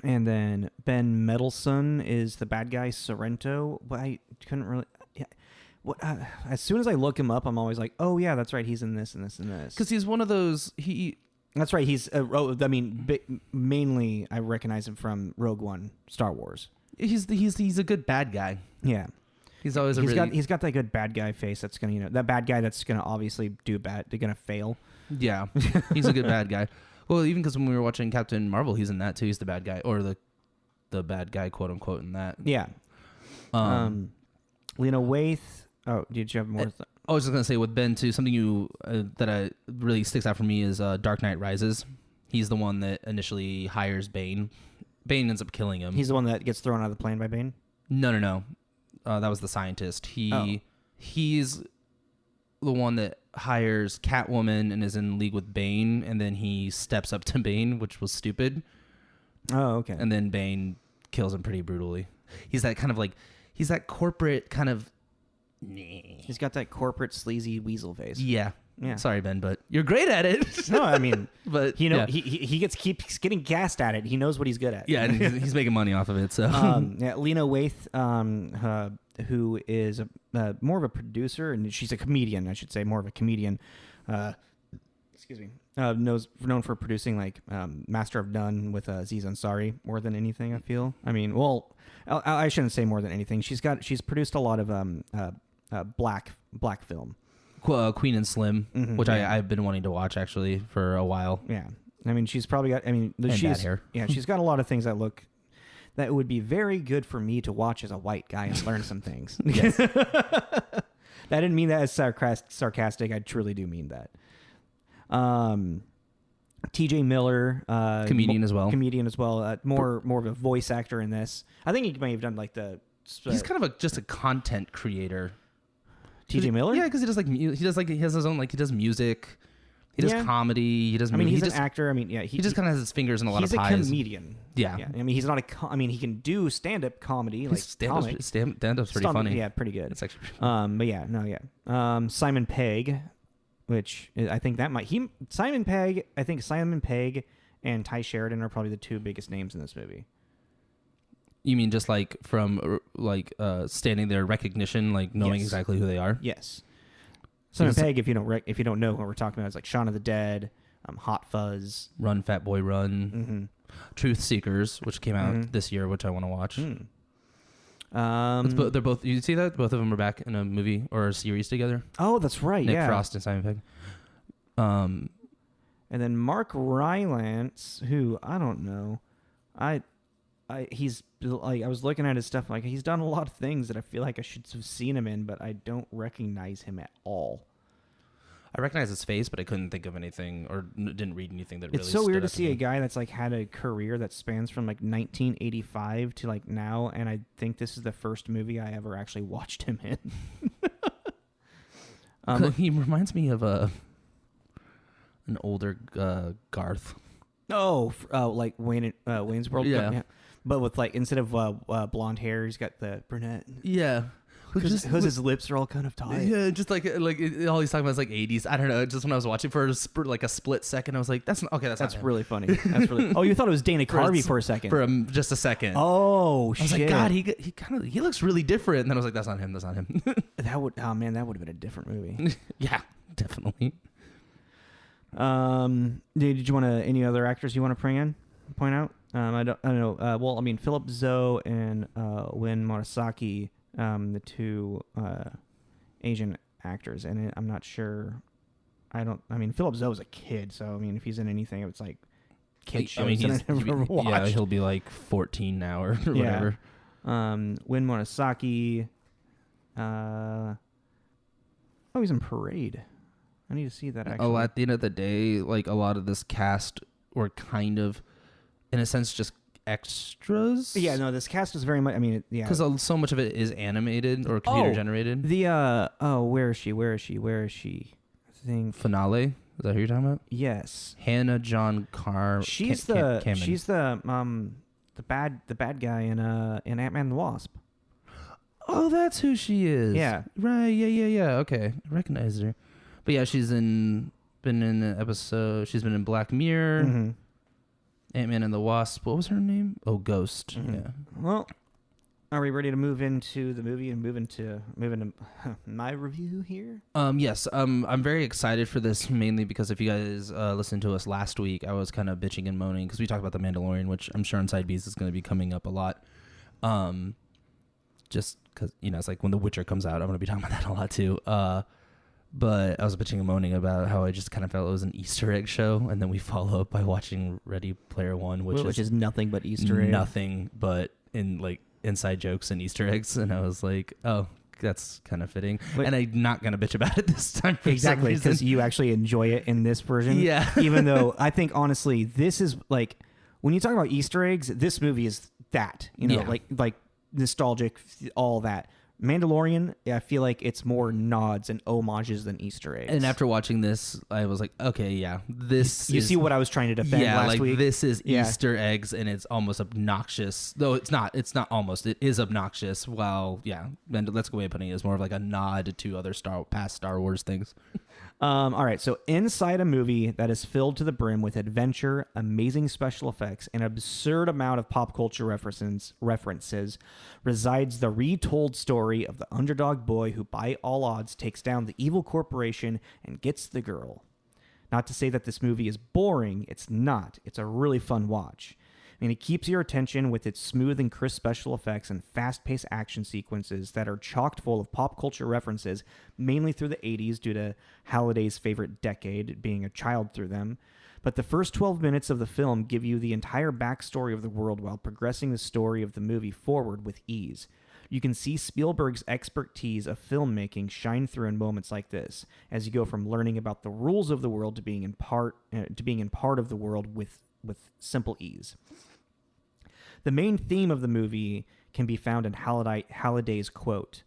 then Ben Mendelsohn is the bad guy, Sorrento. But I couldn't really... Yeah. As soon as I look him up, I'm always like, oh, yeah, that's right. He's in this and this and this. Because he's one of those... That's right. He's... mainly, I recognize him from Rogue One, Star Wars. He's a good bad guy. Yeah, he's always he's got that good bad guy face. That's gonna that bad guy that's gonna obviously do bad. They're gonna fail. Yeah, he's a good bad guy. Well, even because when we were watching Captain Marvel, he's in that too. He's the bad guy, or the bad guy, quote unquote, in that. Yeah. Lena Waithe. Oh, did you have more? I was just gonna say with Ben too. Something that really sticks out for me is Dark Knight Rises. He's the one that initially hires Bane. Bane ends up killing him. He's the one that gets thrown out of the plane by Bane? No. That was the scientist. He's the one that hires Catwoman and is in league with Bane, and then he steps up to Bane, which was stupid. Oh, okay. And then Bane kills him pretty brutally. He's that corporate kind of... He's got that corporate sleazy weasel face. Yeah. Sorry, Ben, but you're great at it. No, I mean, but he keeps getting gassed at it. He knows what he's good at. Yeah, and he's making money off of it. So, Lena Waithe, who is more of a producer, and she's a comedian, I should say, more of a comedian. Excuse me. Known for producing like Master of None with Aziz Ansari more than anything. I feel. I mean, well, I shouldn't say more than anything. She's produced a lot of black film. Queen and Slim, which I've been wanting to watch actually for a while. Yeah, I mean, she's probably got. I mean, bad hair. Yeah, she's got a lot of things that would be very good for me to watch as a white guy and learn some things. Yes. I didn't mean that as sarcastic. I truly do mean that. T.J. Miller, comedian as well. More of a voice actor in this. I think he may have done like the. He's kind of just a content creator. T.J. Miller? Yeah, because he has his own, like, he does music. He does comedy. He does. I mean, movie. he's an actor. I mean, yeah, he just kind of has his fingers in a lot of pies. He's a comedian. Yeah. I mean, he's not a. I mean, he can do stand-up comedy, like stand-up's pretty funny. Yeah, pretty good. It's actually. But yeah, no, yeah. Simon Pegg, which I think that might Simon Pegg. I think Simon Pegg and Ty Sheridan are probably the two biggest names in this movie. You mean just like from standing there, recognition, like knowing exactly who they are? Yes. Simon Pegg, if you don't know what we're talking about, is like Shaun of the Dead, Hot Fuzz, Run Fat Boy Run, Truth Seekers, which came out this year, which I want to watch. They're both. You see that both of them are back in a movie or a series together. Oh, that's right. Nick Frost and Simon Pegg. And then Mark Rylance, who I don't know, he's like, I was looking at his stuff, like he's done a lot of things that I feel like I should have seen him in, but I don't recognize him at all. I recognize his face, but I couldn't think of anything or didn't read anything that really. It's so weird to see a guy that's like had a career that spans from like 1985 to like now, and I think this is the first movie I ever actually watched him in. He reminds me of an older Garth. Like Wayne's World. Yeah. But with like instead of blonde hair, he's got the brunette. Yeah. Because his lips are all kind of tight. Yeah, just like all he's talking about is like 80s. I don't know. Just when I was watching for like a split second, I was like, that's really funny. That's really. Oh, you thought it was Dana Carvey for a second. For just a second. Oh, shit. I was like, God, he looks really different. And then I was like, that's not him. That would have been a different movie. Yeah, definitely. Did you want any other actors you want to point out? I don't know. Well, I mean, Philip Zoe and Win Morisaki. The two Asian actors, and I'm not sure. I mean, Philip Zoe was a kid, so I mean, if he's in anything, it's like kid shows. I mean, he'll be like 14 now or whatever. Win Morisaki. He's in Parade. I need to see that. Actually. At the end of the day, like a lot of this cast were kind of, in a sense, just extras. Yeah, no, this cast is very much. I mean, yeah, because so much of it is animated or computer generated. Where is she? I think Finale. Is that who you're talking about? Yes, Hannah John Carr. She's the bad guy in Ant-Man and the Wasp. Oh, that's who she is. Yeah. Right. Yeah. Okay, I recognize her. But yeah, she's been in an episode. She's been in Black Mirror. Mm-hmm. Ant-Man and the Wasp. What was her name? Oh, Ghost. Mm-hmm. Yeah. Well, are we ready to move into the movie and move into my review here? Yes. I'm very excited for this, mainly because if you guys listened to us last week, I was kind of bitching and moaning because we talked about The Mandalorian, which I'm sure on Side B's is going to be coming up a lot. Just because, it's like when The Witcher comes out, I'm going to be talking about that a lot too. But I was bitching and moaning about how I just kind of felt it was an Easter egg show, and then we follow up by watching Ready Player One, which is nothing but Easter eggs. Nothing but inside jokes and Easter eggs, and I was like, oh, that's kind of fitting. And I'm not gonna bitch about it this time. Exactly, because you actually enjoy it in this version. Yeah. Even though I think honestly, this is like when you talk about Easter eggs, this movie is that. Like nostalgic, all that. Mandalorian, I feel like it's more nods and homages than Easter eggs. And after watching this, I was like, okay, yeah, this you see what I was trying to defend last week? This is Easter eggs, and it's almost obnoxious. Though it's not almost. It is obnoxious. While, and let's go away putting it as more of like a nod to other past Star Wars things. All right, so inside a movie that is filled to the brim with adventure, amazing special effects, and absurd amount of pop culture references resides the retold story of the underdog boy who, by all odds, takes down the evil corporation and gets the girl. Not to say that this movie is boring, it's not. It's a really fun watch. I mean, it keeps your attention with its smooth and crisp special effects and fast-paced action sequences that are chock full of pop culture references, mainly through the 80s due to Halliday's favorite decade, being a child through them. But the first 12 minutes of the film give you the entire backstory of the world while progressing the story of the movie forward with ease. You can see Spielberg's expertise of filmmaking shine through in moments like this, as you go from learning about the rules of the world to being in part of the world with simple ease. The main theme of the movie can be found in Halliday's quote,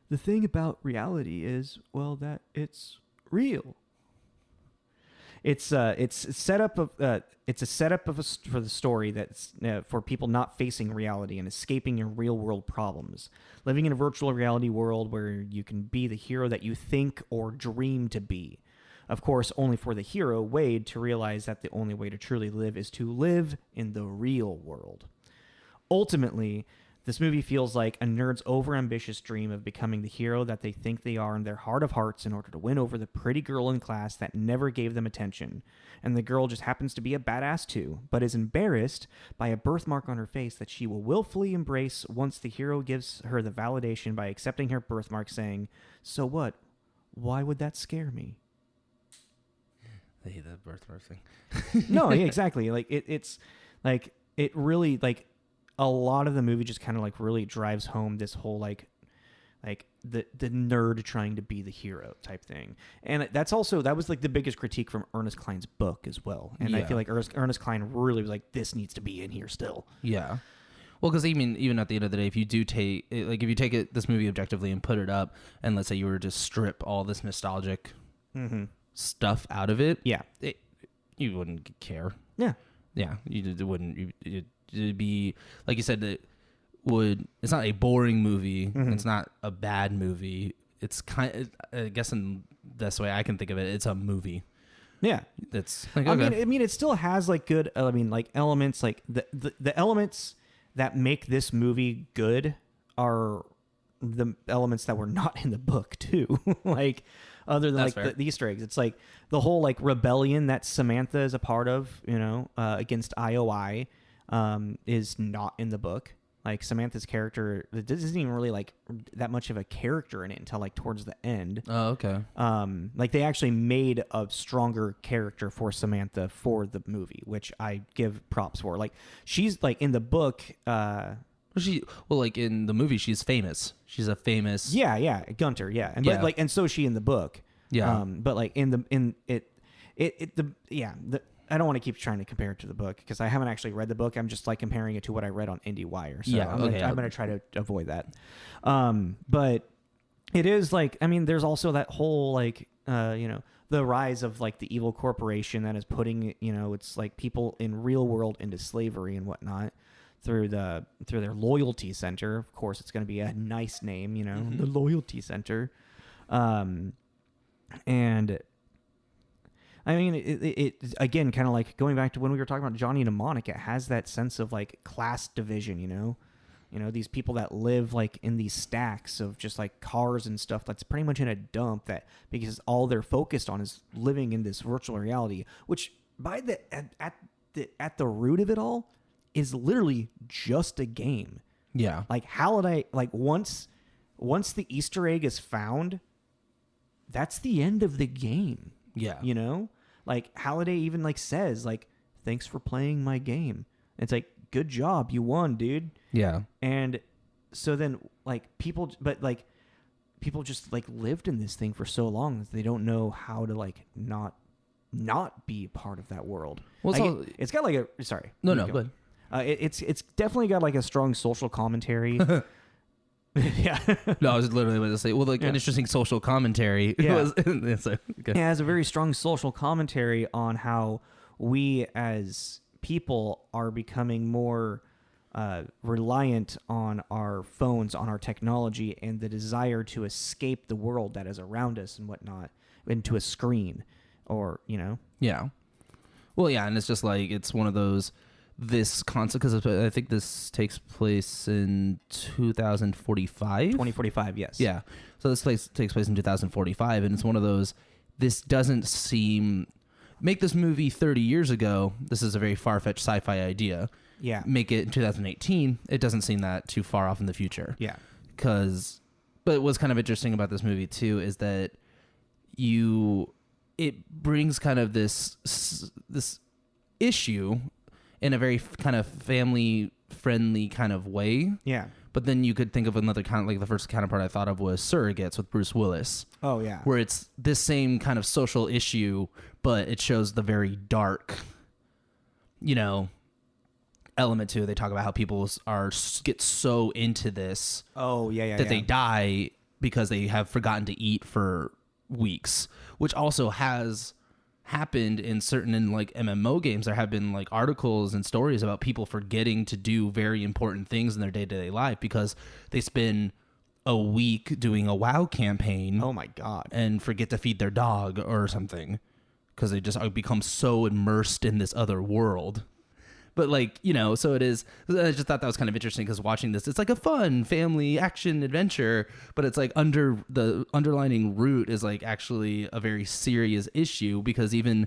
"The thing about reality is, well, that it's real." It's a setup of for the story that's for people not facing reality and escaping your real world problems, living in a virtual reality world where you can be the hero that you think or dream to be. Of course, only for the hero, Wade, to realize that the only way to truly live is to live in the real world. Ultimately, this movie feels like a nerd's overambitious dream of becoming the hero that they think they are in their heart of hearts in order to win over the pretty girl in class that never gave them attention. And the girl just happens to be a badass too, but is embarrassed by a birthmark on her face that she will willfully embrace once the hero gives her the validation by accepting her birthmark, saying, "So what? Why would that scare me?" I hate that birthmark thing. No, yeah, exactly. Like it's like it really like a lot of the movie just kind of like really drives home this whole like the nerd trying to be the hero type thing. And that was like the biggest critique from Ernest Cline's book as well. And I feel like Ernest Cline really was like, this needs to be in here still. Yeah. Well, because even at the end of the day, if you take this movie objectively and put it up, and let's say you were to strip all this nostalgic stuff out of it, you wouldn't care. Yeah. You wouldn't. It'd be like you said. It's not a boring movie. It's not a bad movie. It's I guess in this way I can think of it, it's a movie. Yeah, it's like, okay. I mean, it still has like good. I mean, like elements, like the elements that make this movie good are the elements that were not in the book too. Like other than That's like the Easter eggs, it's like the whole like rebellion that Samantha is a part of, against IOI, is not in the book. Like Samantha's character, this isn't even really like that much of a character in it until like towards the end. Oh, okay. Like they actually made a stronger character for Samantha for the movie, which I give props for. Like she's like in the book. Like in the movie, she's famous. She's a famous. Yeah, Gunter. Yeah, and but like and so is she in the book. Yeah. But like I don't want to keep trying to compare it to the book because I haven't actually read the book. I'm just like comparing it to what I read on IndieWire. So I'm going to try to avoid that. But it is like, I mean, there's also that whole like, the rise of like the evil corporation that is putting, it's like people in real world into slavery and whatnot through their loyalty center. Of course, it's going to be a nice name, the loyalty center. And I mean, it again, kind of like going back to when we were talking about Johnny Mnemonic, it has that sense of like class division, these people that live like in these stacks of just like cars and stuff that's pretty much in a dump that because all they're focused on is living in this virtual reality, which at the root of it all is literally just a game. Yeah. Like Halliday, like once the Easter egg is found, that's the end of the game. Yeah. Like Halliday even like says like, thanks for playing my game. It's like, good job. You won, dude. Yeah. And so then like people just like lived in this thing for so long that they don't know how to like not be part of that world. Well, like, it's got like a, sorry. No, go ahead. It's definitely got like a strong social commentary. Yeah. No, I was literally going to say, well, like an interesting social commentary. Yeah. It has a very strong social commentary on how we as people are becoming more reliant on our phones, on our technology, and the desire to escape the world that is around us and whatnot into a screen or, Yeah. Well, yeah. And it's just like, it's one of those, this concept, because I think this takes place in 2045. 2045, yes. Yeah. So this takes place in 2045, and it's one of those, this doesn't seem... Make this movie 30 years ago, this is a very far-fetched sci-fi idea. Yeah. Make it in 2018, it doesn't seem that too far off in the future. Yeah. But what's kind of interesting about this movie, too, is that it brings kind of this issue in a very kind of family-friendly kind of way. Yeah. But then you could think of another kind of, like the first counterpart I thought of was Surrogates with Bruce Willis. Oh, yeah. Where it's this same kind of social issue, but it shows the very dark, element to it. They talk about how people get so into this. Oh, yeah. That they die because they have forgotten to eat for weeks, which also has happened in like MMO games. There have been like articles and stories about people forgetting to do very important things in their day-to-day life because they spend a week doing a WoW campaign. Oh my God. And forget to feed their dog or something because they just become so immersed in this other world. But like, you know, so it is. I just thought that was kind of interesting because watching this, it's like a fun family action adventure, but it's like under the underlining root is like actually a very serious issue because even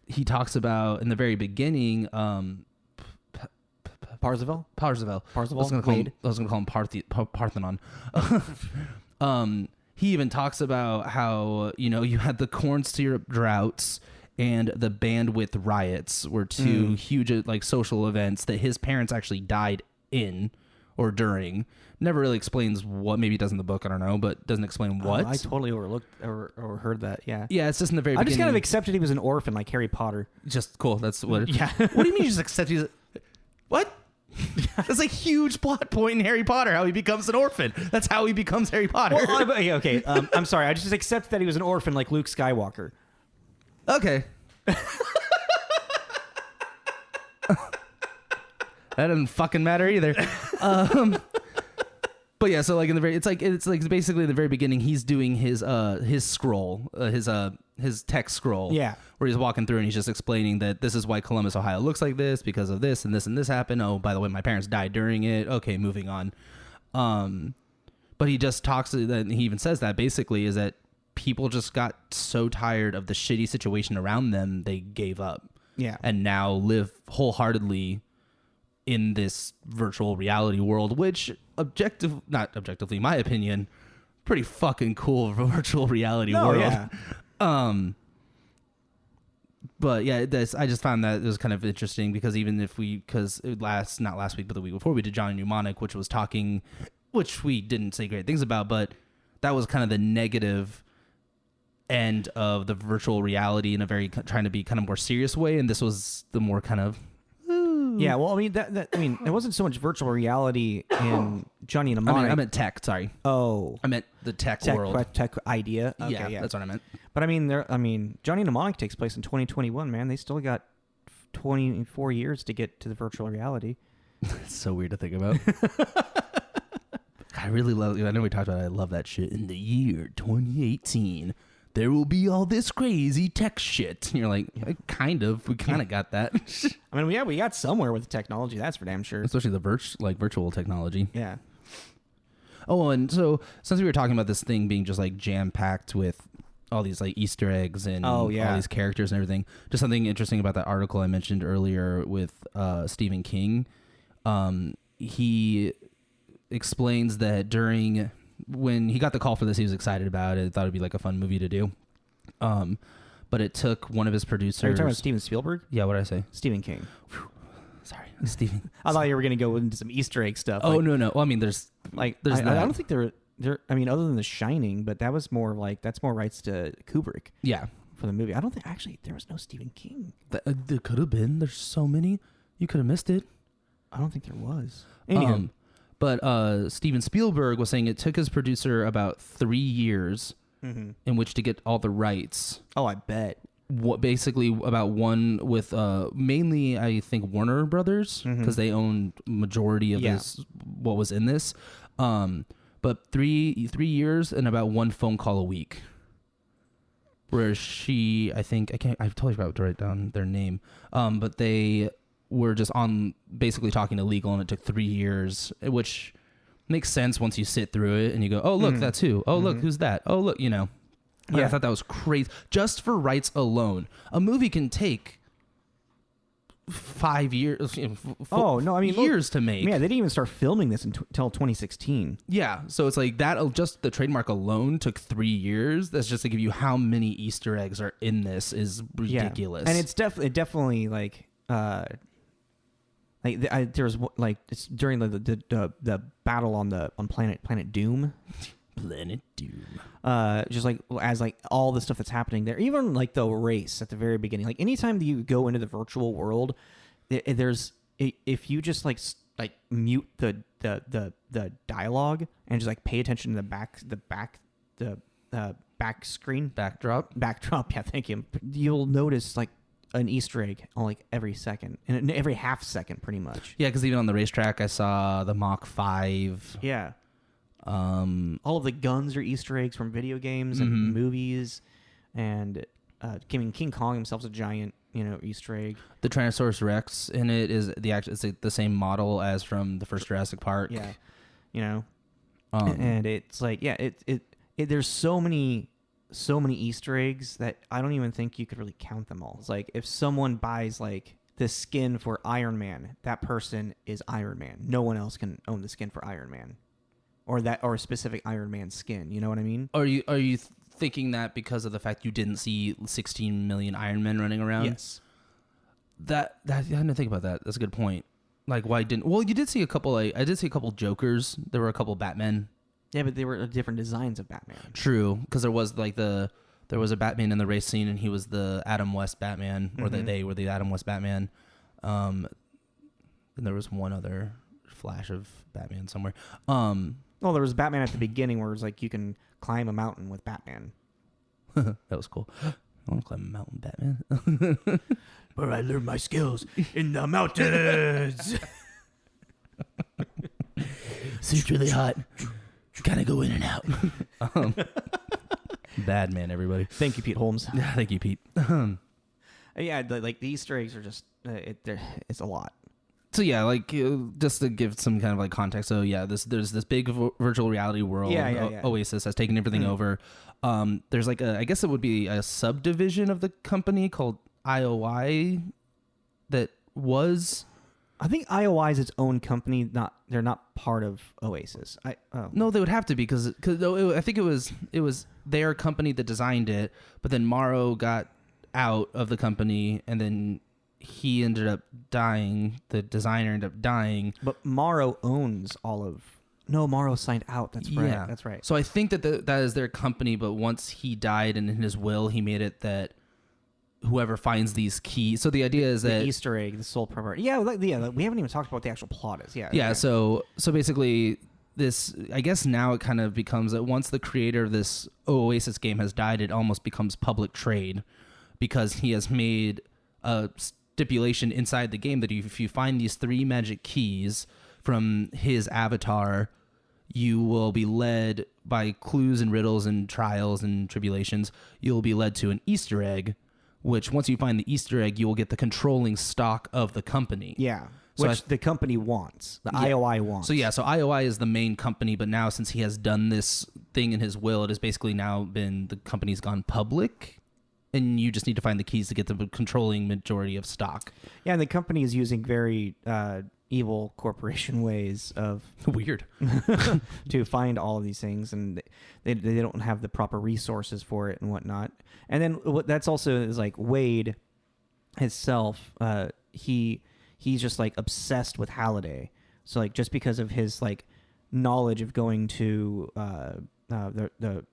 he talks about in the very beginning, Parzival. I was going to call him Parthenon. He even talks about how, you know, you had the corn syrup droughts and the bandwidth riots were two huge like social events that his parents actually died in or during. Never really explains what. Maybe it does in the book. I don't know, but doesn't explain what. I totally overlooked or heard that. Yeah. Yeah, it's just in the very. I beginning. just kind of accepted he was an orphan, like Harry Potter. Just cool. That's what. Yeah. What do you mean you just accept he's? What? That's a huge plot point in Harry Potter. How he becomes an orphan. That's how he becomes Harry Potter. Well, okay. I'm sorry. I just accept that he was an orphan, like Luke Skywalker. Okay. That doesn't fucking matter either. But yeah, so like in the very, it's like basically in the very beginning, he's doing his scroll, his text scroll. Yeah. Where he's walking through and he's just explaining that this is why Columbus, Ohio looks like this because of this and this and this happened. Oh, by the way, my parents died during it. Okay, moving on. But he just talks, and he even says that basically is that people just got so tired of the shitty situation around them, they gave up. Yeah. And now live wholeheartedly in this virtual reality world, which not objectively, my opinion, pretty fucking cool virtual reality world. Yeah. But yeah, I just found that it was kind of interesting because even if not last week, but the week before, we did Johnny Mnemonic, which we didn't say great things about, but that was kind of the negative end of the virtual reality in a very trying to be kind of more serious way, and this was the more kind of yeah. Well, I mean it wasn't so much virtual reality in Johnny Mnemonic. I meant tech. Sorry. Oh, I meant the tech world. Tech idea. Okay, yeah, that's what I meant. But I mean, Johnny Mnemonic takes place in 2021. Man, they still got 24 years to get to the virtual reality. It's so weird to think about. I really love. I know we talked about it. I love that shit. In the year 2018, there will be all this crazy tech shit. And you're like, we kind of got that. I mean, yeah, we got somewhere with the technology. That's for damn sure. Especially the virtual technology. Yeah. Oh, and so since we were talking about this thing being just like jam packed with all these like Easter eggs and all these characters and everything, just something interesting about that article I mentioned earlier with Stephen King. He explains that when he got the call for this, he was excited about it. Thought it'd be like a fun movie to do. But it took one of his producers. Are you talking about Steven Spielberg? Yeah, what did I say? Stephen King. Whew. Sorry, Stephen. I thought you were gonna go into some Easter egg stuff. Oh, no. Well, I mean, there's I don't think there. I mean, other than The Shining, but that was more like that's more rights to Kubrick. Yeah, for the movie. I don't think actually there was no Stephen King. There could have been. There's so many. You could have missed it. I don't think there was. Anyhow. But Steven Spielberg was saying it took his producer about 3 years in which to get all the rights. Oh, I bet. Basically about one with mainly I think Warner Brothers because they owned majority of what was in this. But 3 years and about one phone call a week. Where I totally forgot to write down their name. But they were just on basically talking illegal, and it took 3 years, which makes sense once you sit through it and you go, oh, look, that's who. Oh, look, who's that? Oh, look, you know. Yeah. I thought that was crazy. Just for rights alone, a movie can take 5 years. Years to make. Yeah, they didn't even start filming this until 2016. Yeah, so it's like that. Just the trademark alone took 3 years. That's just to give you how many Easter eggs are in this is ridiculous. Yeah. And it's definitely like. There was like it's during the battle on Planet Doom. Planet Doom. Just like as like all the stuff that's happening there, even like the race at the very beginning. Like anytime that you go into the virtual world, there's if you just like mute the dialogue and just like pay attention to the backdrop. Yeah, thank you. You'll notice like an Easter egg on like every second, and every half second, pretty much. Yeah, because even on the racetrack, I saw the Mach 5. Yeah. All of the guns are Easter eggs from video games and movies, and King Kong himself's a giant, Easter egg. The Tyrannosaurus Rex in it is the same model as from the first Jurassic Park. Yeah, and it's like there's so many Easter eggs that I don't even think you could really count them all. It's like if someone buys like the skin for Iron Man, that person is Iron Man. No one else can own the skin for Iron Man, or a specific Iron Man skin. You know what I mean? Are you thinking that because of the fact you didn't see 16 million Iron Men running around? Yes. That I didn't think about that. That's a good point. Like, why didn't? Well, you did see a couple. I did see a couple Jokers. There were a couple Batmen. Yeah, but they were different designs of Batman. True, because there was a Batman in the race scene, and he was the Adam West Batman, or they were the Adam West Batman. And there was one other flash of Batman somewhere. Well, there was Batman at the beginning where it's like you can climb a mountain with Batman. That was cool. I want to climb a mountain, Batman. But I learned my skills in the mountains. It's really hot. Gotta go in and out. Bad man, everybody. Thank you, Pete Holmes. Thank you, Pete. Yeah, the Easter eggs are just it's a lot. So yeah, like just to give some kind of like context. So yeah, there's this big virtual reality world. Yeah. Oasis has taken everything over. There's like I guess it would be a subdivision of the company called IOI that was. I think IOI is its own company. They're not part of Oasis. No, they would have to be because I think it was their company that designed it, but then Morrow got out of the company, and then he ended up dying. The designer ended up dying. But Morrow owns all of. No, Morrow signed out. That's right. Yeah. That's right. So I think that is their company, but once he died, and in his will, he made it that whoever finds these keys. So the idea is that the Easter egg, the sole property. Yeah, we haven't even talked about what the actual plot is. Yeah. Yeah. So basically, this, I guess now it kind of becomes that once the creator of this Oasis game has died, it almost becomes public trade because he has made a stipulation inside the game that if you find these 3 magic keys from his avatar, you will be led by clues and riddles and trials and tribulations. You'll be led to an Easter egg, which once you find the Easter egg, you will get the controlling stock of the company. Yeah. So Which the company wants. The IOI wants. So so IOI is the main company, but now since he has done this thing in his will, it has basically now been the company's gone public, and you just need to find the keys to get the controlling majority of stock. Yeah, and the company is using very evil corporation ways of weird to find all of these things, and they don't have the proper resources for it and whatnot. And then that's also is like Wade himself. He's just like obsessed with Halliday. So like just because of his like knowledge of going to the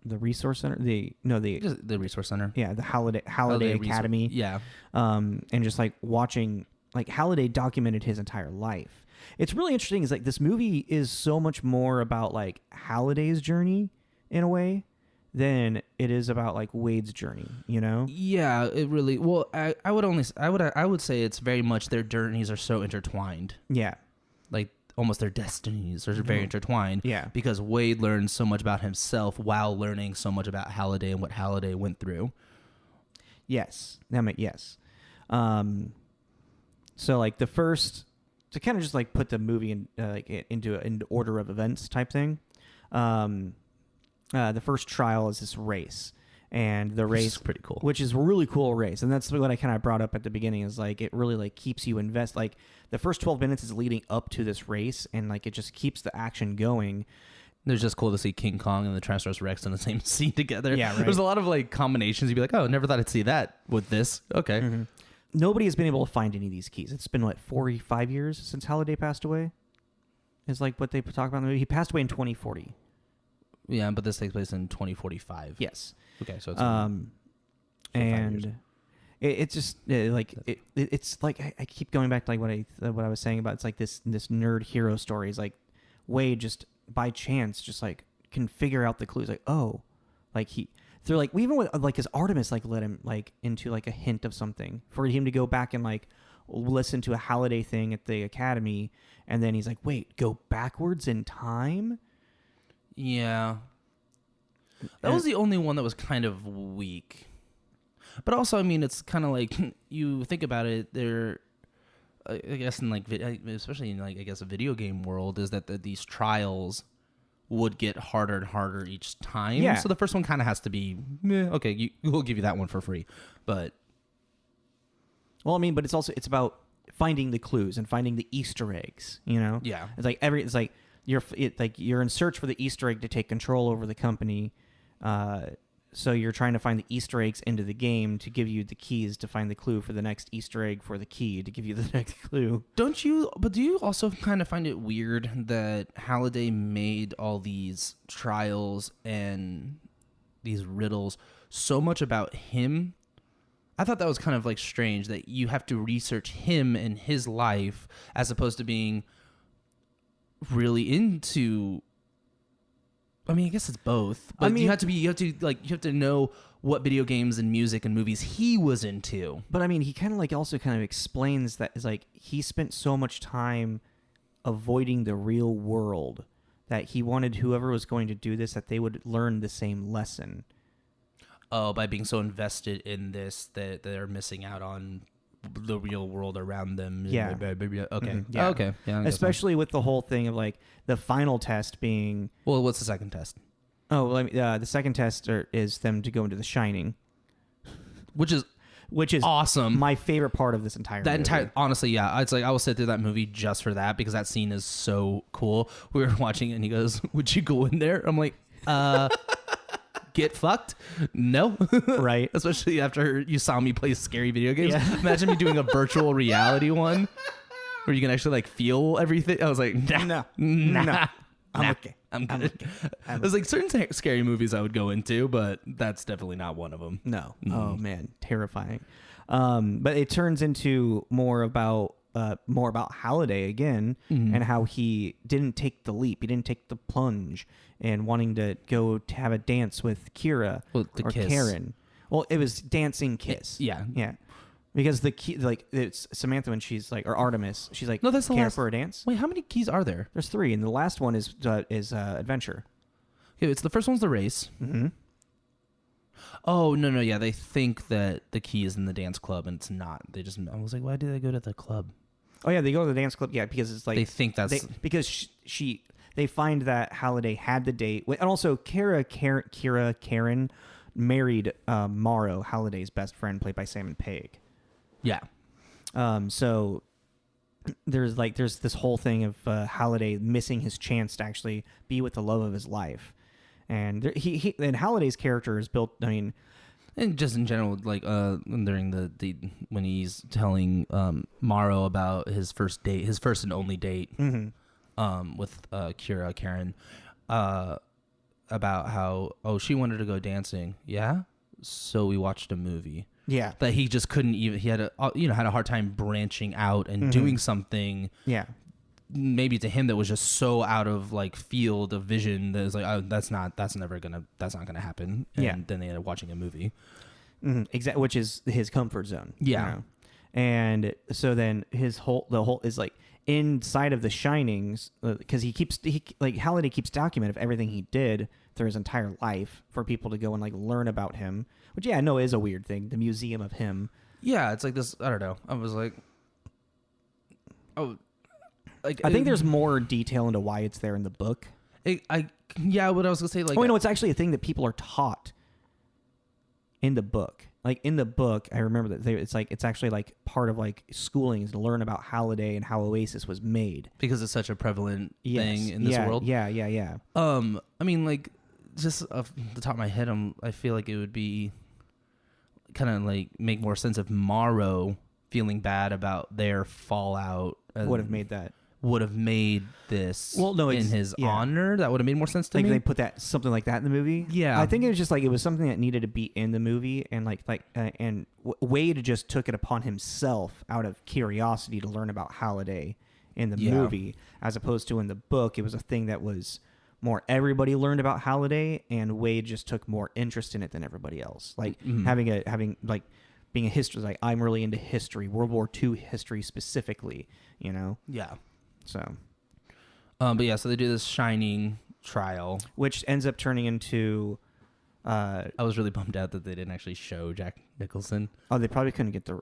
resource center, the resource center. Yeah, the Halliday Academy. Yeah. And just like watching, like Halliday documented his entire life. It's really interesting. Is like this movie is so much more about like Halliday's journey in a way than it is about like Wade's journey, you know? Yeah, it really. Well, I would say it's very much their journeys are so intertwined. Yeah, like almost their destinies are very intertwined. Yeah, because Wade learns so much about himself while learning so much about Halliday and what Halliday went through. Yes, yes. So like the first, to kind of just like put the movie in into order of events type thing. The first trial is this race, and the race is pretty cool, which is a really cool race, and that's what I kind of brought up at the beginning. Is like it really like keeps you invest. Like the first 12 minutes is leading up to this race, and like it just keeps the action going. It's just cool to see King Kong and the Tyrannosaurus Rex in the same scene together. Yeah, right. There's a lot of like combinations. You'd be like, oh, never thought I'd see that with this. Okay. Mm-hmm. Nobody has been able to find any of these keys. It's been like 45 years since Halliday passed away. Is like what they talk about in the movie. He passed away in 2040. Yeah, but this takes place in 2045. Yes. Okay, so it's and it's just it's like I keep going back to like what I was saying about it's like this nerd hero story. Is like Wade just by chance just like can figure out the clues. Like like they're like even with like his Artemis like let him like into like a hint of something for him to go back and like listen to a Halliday thing at the academy, and then he's like, wait, go backwards in time. Yeah, that was the only one that was kind of weak. But also, I mean, it's kind of like you think about it. There, I guess in like, especially in like, I guess a video game world, is that these trials would get harder and harder each time. Yeah. So the first one kind of has to be okay. We'll give you that one for free, but well, I mean, but it's about finding the clues and finding the Easter eggs. You know, yeah, it's like you're in search for the Easter egg to take control over the company. So you're trying to find the Easter eggs into the game to give you the keys to find the clue for the next Easter egg for the key to give you the next clue. Don't you? But do you also kind of find it weird that Halliday made all these trials and these riddles so much about him? I thought that was kind of like strange that you have to research him and his life as opposed to being really into. I mean, I guess it's both. But I mean, you have to know what video games and music and movies he was into. But I mean, he kind of like also kind of explains that is like he spent so much time avoiding the real world that he wanted whoever was going to do this that they would learn the same lesson. Oh, by being so invested in this that they're missing out on the real world around them. Yeah. Okay. Mm-hmm. Yeah. Oh, okay. Yeah. Especially with the whole thing of like the final test being. Well, what's the second test? Oh, the second test is them to go into The Shining, which is awesome. My favorite part of this entire movie. Honestly, yeah. It's like I will sit through that movie just for that because that scene is so cool. We were watching it and he goes, "Would you go in there?" I'm like, get fucked? No. Right. Especially after you saw me play scary video games. Yeah. Imagine me doing a virtual reality one where you can actually like feel everything. I was like, nah. I'm okay. I'm good. There's like certain scary movies I would go into, but that's definitely not one of them. No. Mm. Oh man, terrifying. But it turns into more about Halliday again, and how he didn't take the leap. He didn't take the plunge and wanting to go to have a dance with Kira or kiss. Karen. Well, it was dancing kiss. Yeah. Because the key, like it's Samantha when she's like, or Artemis, she's like, no, that's the care last for a dance. Wait, how many keys are there? There's 3, and the last one is adventure. Okay, it's the first one's the race. Mm-hmm. Oh no, yeah, they think that the key is in the dance club, and it's not. I was like, why do they go to the club? Oh yeah, they go to the dance club. Yeah, because it's like they think that's because they find that Halliday had the date, and also Karen married Morrow, Halliday's best friend, played by Simon Pegg. Yeah. So there's this whole thing of Halliday missing his chance to actually be with the love of his life, and and Halliday's character is built. I mean. And just in general, like during the when he's telling Morrow about his first date, his first and only date, with Karen, about how she wanted to go dancing, so we watched a movie, that he just couldn't even. He had a hard time branching out and doing something, maybe to him that was just so out of like field of vision that was like, oh, that's not gonna happen. And then they ended up watching a movie. Exactly, which is his comfort zone. Yeah. You know? And so then the whole is like inside of The Shinings, because Halliday keeps document of everything he did through his entire life for people to go and like learn about him, which is a weird thing. The museum of him. Yeah, it's like this. I don't know. I was like, oh. Like, I think there's more detail into why it's there in the book. What I was gonna say, like, no, it's actually a thing that people are taught in the book. Like in the book, I remember that it's actually like part of like schooling is to learn about Halliday and how Oasis was made because it's such a prevalent thing in this world. Yeah. I mean, like, just off the top of my head, I feel like it would be kind of like make more sense if Morrow feeling bad about their fallout would have made this in his honor. That would have made more sense to me. They put something like that in the movie. Yeah, I think it was just like it was something that needed to be in the movie, and Wade just took it upon himself out of curiosity to learn about Halliday in the movie, as opposed to in the book. It was a thing that was more everybody learned about Halliday, and Wade just took more interest in it than everybody else. Like being a history, like I'm really into history, World War II history specifically, you know? Yeah. So. But yeah, so they do this Shining trial. Which ends up turning into... I was really bummed out that they didn't actually show Jack Nicholson. Oh, they probably couldn't get the...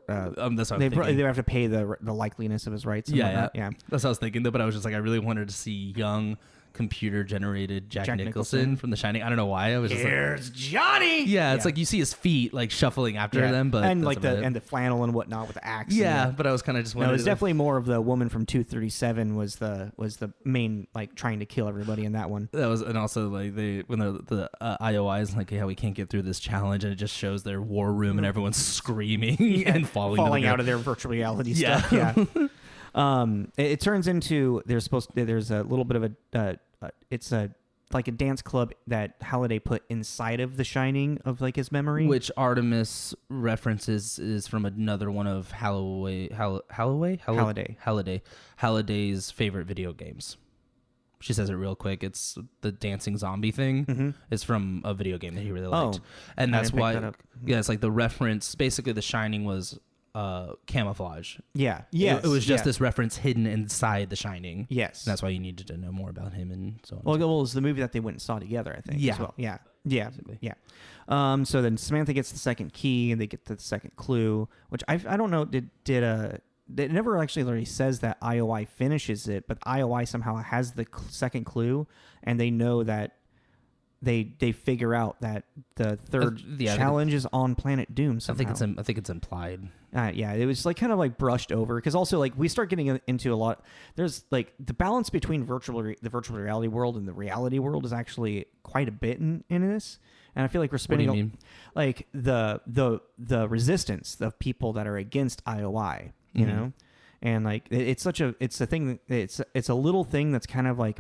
that's what they would have to pay the likeliness of his rights. And yeah. Yeah. That's what I was thinking, though, but I was just like, I really wanted to see young... computer-generated Jack Nicholson from The Shining. I don't know why. I was just Here's Johnny! Yeah, it's like you see his feet like shuffling after them, but and like the flannel and whatnot with the axe. Yeah, but I was kind of just no, it was definitely more of the woman from 237 was the main like trying to kill everybody in that one. That was, and also like when the IOI is like, yeah, we can't get through this challenge, and it just shows their war room and everyone's screaming and falling out of their virtual reality stuff. Yeah. It turns into there's a little bit of a it's like a dance club that Halliday put inside of The Shining of like his memory, which Artemis references is from another one of Halliday's favorite video games. She says it real quick. It's the dancing zombie thing. Mm-hmm. It's from a video game that he really liked, and that's why. It's like the reference. Basically, The Shining was camouflage. Yeah. Yes. It was just this reference hidden inside The Shining. Yes. And that's why you needed to know more about him and so on. Well, it was the movie that they went and saw together, I think. Yeah. As well. Yeah. Yeah. Basically. Yeah. So then Samantha gets the second key and they get the second clue, which I don't know, it never actually literally says that IOI finishes it, but IOI somehow has the second clue, and they know that they figure out that the third challenge is on Planet Doom somehow. I think it's implied. Yeah, it was like kind of like brushed over because also like we start getting into a lot. There's like the balance between the virtual reality world and the reality world is actually quite a bit in this, and I feel like we're spending What do you mean? Like the resistance of people that are against IOI, you know, and like it's a thing. It's a little thing that's kind of like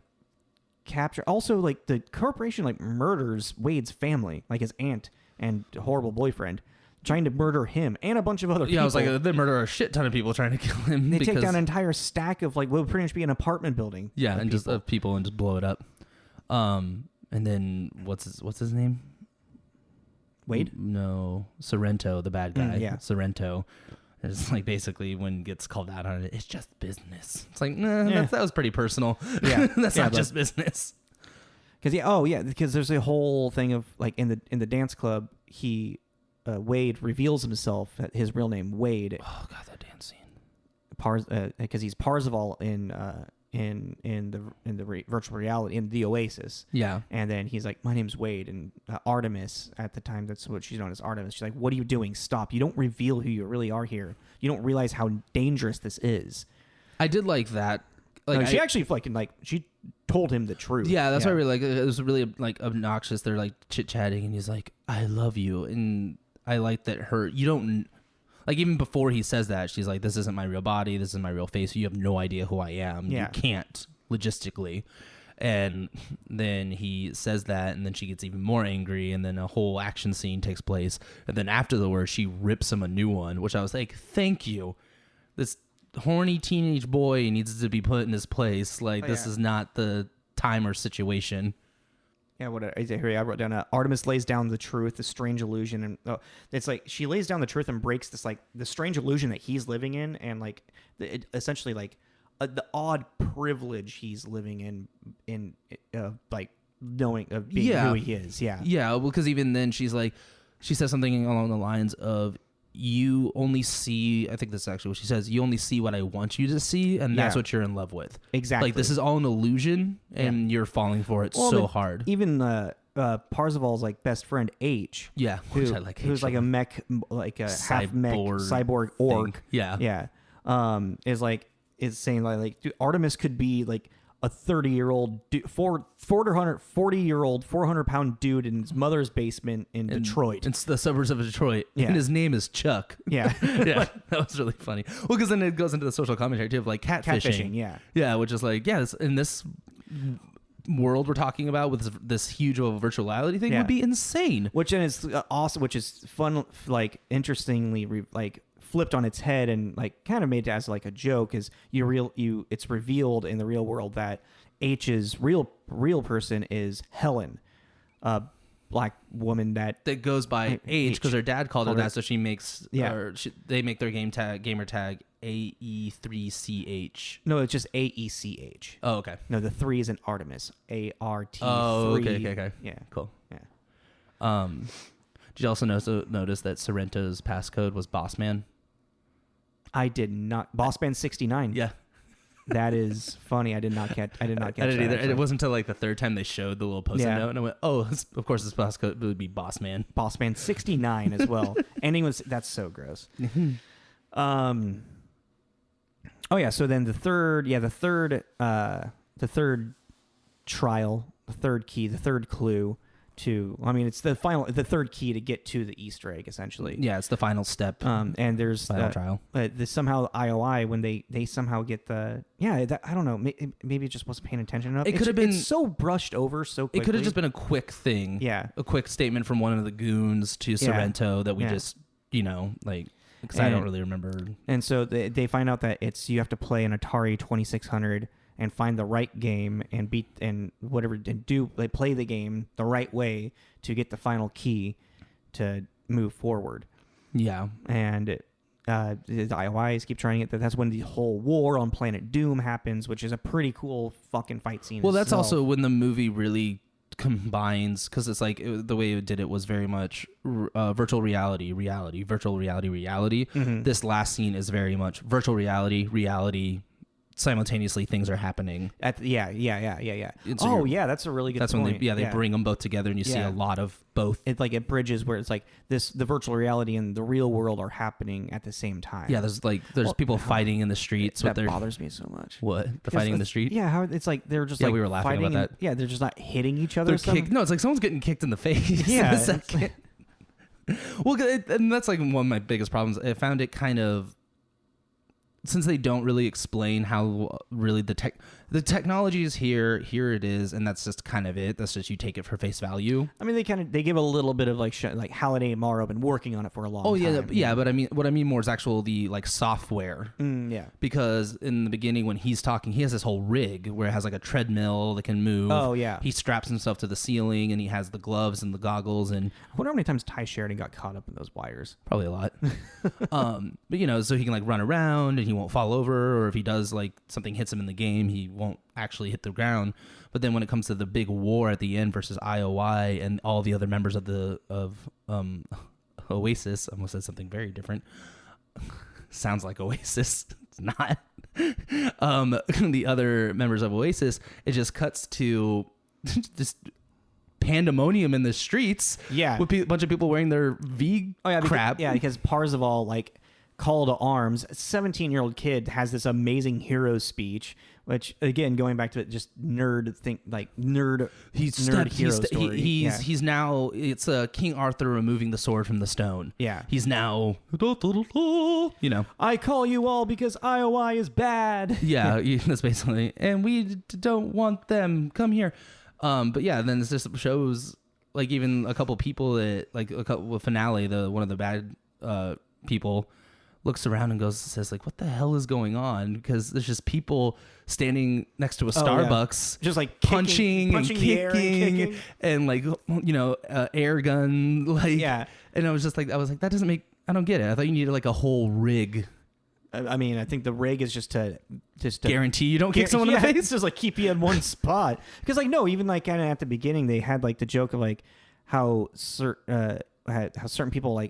capture. Also, like the corporation like murders Wade's family, like his aunt and horrible boyfriend, trying to murder him and a bunch of other people. Yeah, I was like, they murder a shit ton of people trying to kill him. They take down an entire stack of like what would pretty much be an apartment building. Yeah, and just of people and just blow it up. And then what's his name? Wade? No, Sorrento, the bad guy. Yeah, Sorrento. It's like basically when gets called out on it, it's just business. It's like, nah, that was pretty personal. Yeah, that's not just business. Because there's a whole thing of like in the dance club, Wade reveals himself, his real name Wade. Oh god, that dance scene. Because he's Parzival in the virtual reality in the Oasis. Yeah, and then he's like, my name's Wade, and Artemis at the time, that's what she's known as Artemis. She's like, what are you doing? Stop! You don't reveal who you really are here. You don't realize how dangerous this is. I did like that. Like no, she actually she told him the truth. Yeah, that's why I really like it. It was really like obnoxious. They're like chit chatting, and he's like, "I love you," and I like that you don't like even before he says that, she's like, "This isn't my real body. This isn't my real face. You have no idea who I am. Yeah. You can't logistically." And then he says that, and then she gets even more angry, and then a whole action scene takes place. And then after the word, she rips him a new one, which I was like, "Thank you." This horny teenage boy needs to be put in his place. Like, this is not the time or situation. Yeah, I wrote down Artemis lays down the truth, the strange illusion, and it's like she lays down the truth and breaks this like the strange illusion that he's living in, and like essentially like the odd privilege he's living in like knowing of being who he is. Yeah, well, because even then she says something along the lines of, you only see, I think that's actually what she says, you only see what I want you to see, and that's what you're in love with. Exactly. Like, this is all an illusion, and you're falling for it so hard. Even Parzival's like best friend H. Yeah, which I like. Who's like a mech, like a half mech cyborg orc. Yeah. Is saying like dude, Artemis could be like a 30-year-old 40-year-old 400-pound dude in his mother's basement in Detroit. It's the suburbs of Detroit. Yeah. And his name is Chuck. Yeah. Yeah. That was really funny. Well, because then it goes into the social commentary too of like catfishing. Yeah. Yeah, which is like, in this world we're talking about with this huge of a virtuality thing would be insane. Which is awesome, which is fun, like interestingly flipped on its head and like kind of made as like a joke is it's revealed in the real world that H's real person is Helen, a black woman that goes by H because her dad called her that, so she makes they make their gamer tag AE3CH. No, it's just AECH. Oh, okay. No, the 3 is an Artemis. ART3. Oh, okay. Yeah. Cool. Yeah. Did you also notice that Sorrento's passcode was Bossman? I did not. Bossman 69. Yeah. That is funny. I did not catch. I didn't either. Actually. It wasn't until like the third time they showed the little post-it note, and I went, "Oh, of course, this passcode would be Bossman." Bossman 69 as well. Ending was that's so gross. Oh yeah. So then the third trial, the third key, the third clue to. I mean, it's the third key to get to the Easter egg, essentially. Yeah, it's the final step. And there's final trial. Somehow IOI when they somehow get the I don't know, maybe it just wasn't paying attention enough. It could have been so brushed over so quickly. It could have just been a quick thing. Yeah, a quick statement from one of the goons to Sorrento that we just because I don't really remember. And so they find out that you have to play an Atari 2600 and find the right game and play the game the right way to get the final key to move forward. Yeah. And the IOIs keep trying it. That's when the whole war on Planet Doom happens, which is a pretty cool fucking fight scene. Well, that's also when the movie really combines, because it's like the way it did it was very much virtual reality, virtual reality. Mm-hmm. This last scene is very much virtual reality. Simultaneously, things are happening. Yeah. So That's a really good. That's point. when they bring them both together, and you see a lot of both. It bridges where it's like the virtual reality and the real world are happening at the same time. Yeah, there's people fighting in the streets. That bothers me so much. What, the fighting in the street? Yeah, how it's like they're just we were laughing about that. Yeah, they're just not hitting each other. No, it's like someone's getting kicked in the face. Yeah, in a second. Well, and that's like one of my biggest problems. I found it kind of, since they don't really explain how really the technology is here it is, and that's just kind of it. That's just, you take it for face value. I mean, they give a little bit of like Halliday and Morrow have been working on it for a long time. Oh yeah, but I mean, what I mean more is the software. Yeah. Because in the beginning when he's talking, he has this whole rig where it has like a treadmill that can move. Oh yeah. He straps himself to the ceiling, and he has the gloves and the goggles. And I wonder how many times Ty Sheridan got caught up in those wires. Probably a lot. But so he can like run around and he won't fall over, or if he does, like something hits him in the game, he won't actually hit the ground. But then when it comes to the big war at the end versus IOI and all the other members of Oasis, I almost said something very different. Sounds like Oasis. It's not. The other members of Oasis, it just cuts to just pandemonium in the streets. Yeah, with a bunch of people wearing their crap. Because Parzival call to arms. A 17-year-old kid has this amazing hero speech, which again, going back to it, just nerd hero story. He's now, it's King Arthur removing the sword from the stone. Yeah. He's now, I call you all because IOI is bad. Yeah, that's basically, and we don't want them. Come here. But yeah, then it just shows like even a couple people that like a couple finale, one of the bad people looks around and says like, what the hell is going on? Because there's just people standing next to a Starbucks, just like punching and kicking and like, air gun. Like, yeah. And I was like, that doesn't make, I don't get it. I thought you needed like a whole rig. I mean, I think the rig is just to guarantee you don't kick someone in the face. It's just like keep you in one spot. Because even like kind of at the beginning, they had like the joke of like how certain people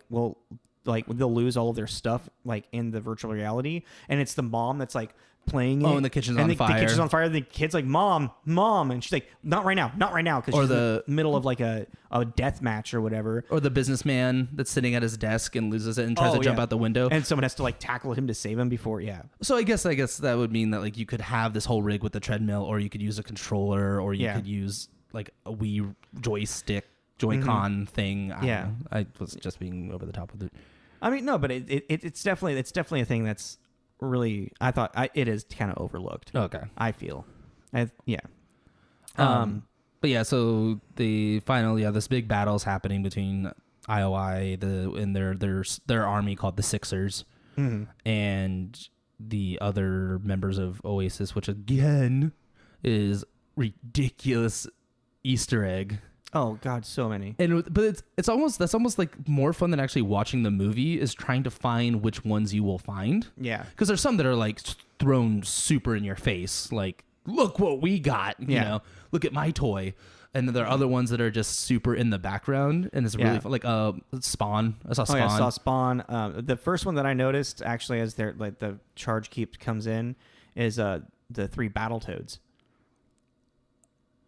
they'll lose all of their stuff like in the virtual reality, and it's the mom that's like playing it. Oh, and the kitchen's on fire. The kitchen's on fire. The kid's like, mom, and she's like, not right now, because she's in the middle of like a death match or whatever. Or the businessman that's sitting at his desk and loses it and tries to jump out the window, and someone has to like tackle him to save him before. Yeah. So I guess that would mean that like you could have this whole rig with the treadmill, or you could use a controller, or you could use like a Wii joystick, Joy-Con thing. I was just being over the top with it. I mean, no, but it's definitely a thing that's really, I thought it is kind of overlooked. Okay, I feel, yeah. But yeah, so the final, this big battle's happening between IOI and their army called the Sixers, and the other members of Oasis, which again is ridiculous Easter egg. Oh God, so many. But that's almost like more fun than actually watching the movie is trying to find which ones you will find. Yeah. Because there's some that are like thrown super in your face, like look what we got, you know, look at my toy. And then there are other ones that are just super in the background, and it's really fun. Like Spawn. I saw Spawn. I saw Spawn. The first one that I noticed actually, as the charge keep comes in, is the 3 Battletoads.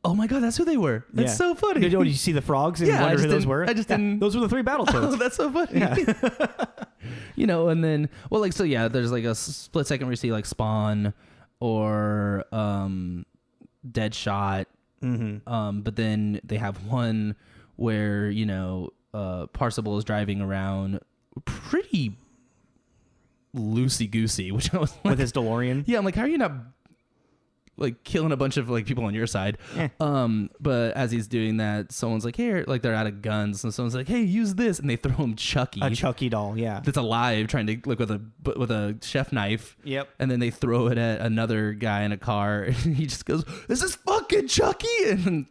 Oh my God, that's who they were. That's so funny. Did you see the frogs and wonder who those were? I just didn't. Those were the 3 Battletoads. Oh, that's so funny. Yeah. And then, there's like a split second where you see like Spawn or Deadshot. Mm-hmm. But then they have one where, Parzival is driving around pretty loosey-goosey, which I was like... With his DeLorean? Yeah, I'm like, how are you not... like killing a bunch of like people on your side. But as he's doing that, someone's like, hey, like they're out of guns, and someone's like, hey, use this, and they throw him Chucky, a Chucky doll, that's alive, trying to like with a chef knife. Yep. And then they throw it at another guy in a car, and he just goes, "Is this fucking Chucky?" And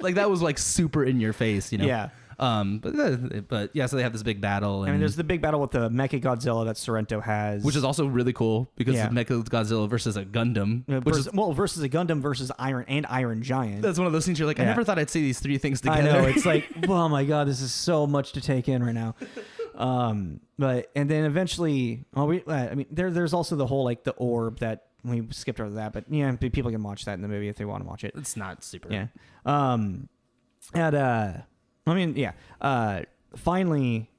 like that was like super in your face, Yeah. But yeah, so they have this big battle. And there's the big battle with the Mechagodzilla that Sorrento has, which is also really cool because it's Mechagodzilla versus a Gundam, versus a Gundam versus Iron Giant. That's one of those things you're like, I never thought I'd see these 3 things together. I know, it's like, oh my God, this is so much to take in right now. But and then eventually, there's also the whole like the orb that we skipped over that, but people can watch that in the movie if they want to watch it. It's not super. Finally,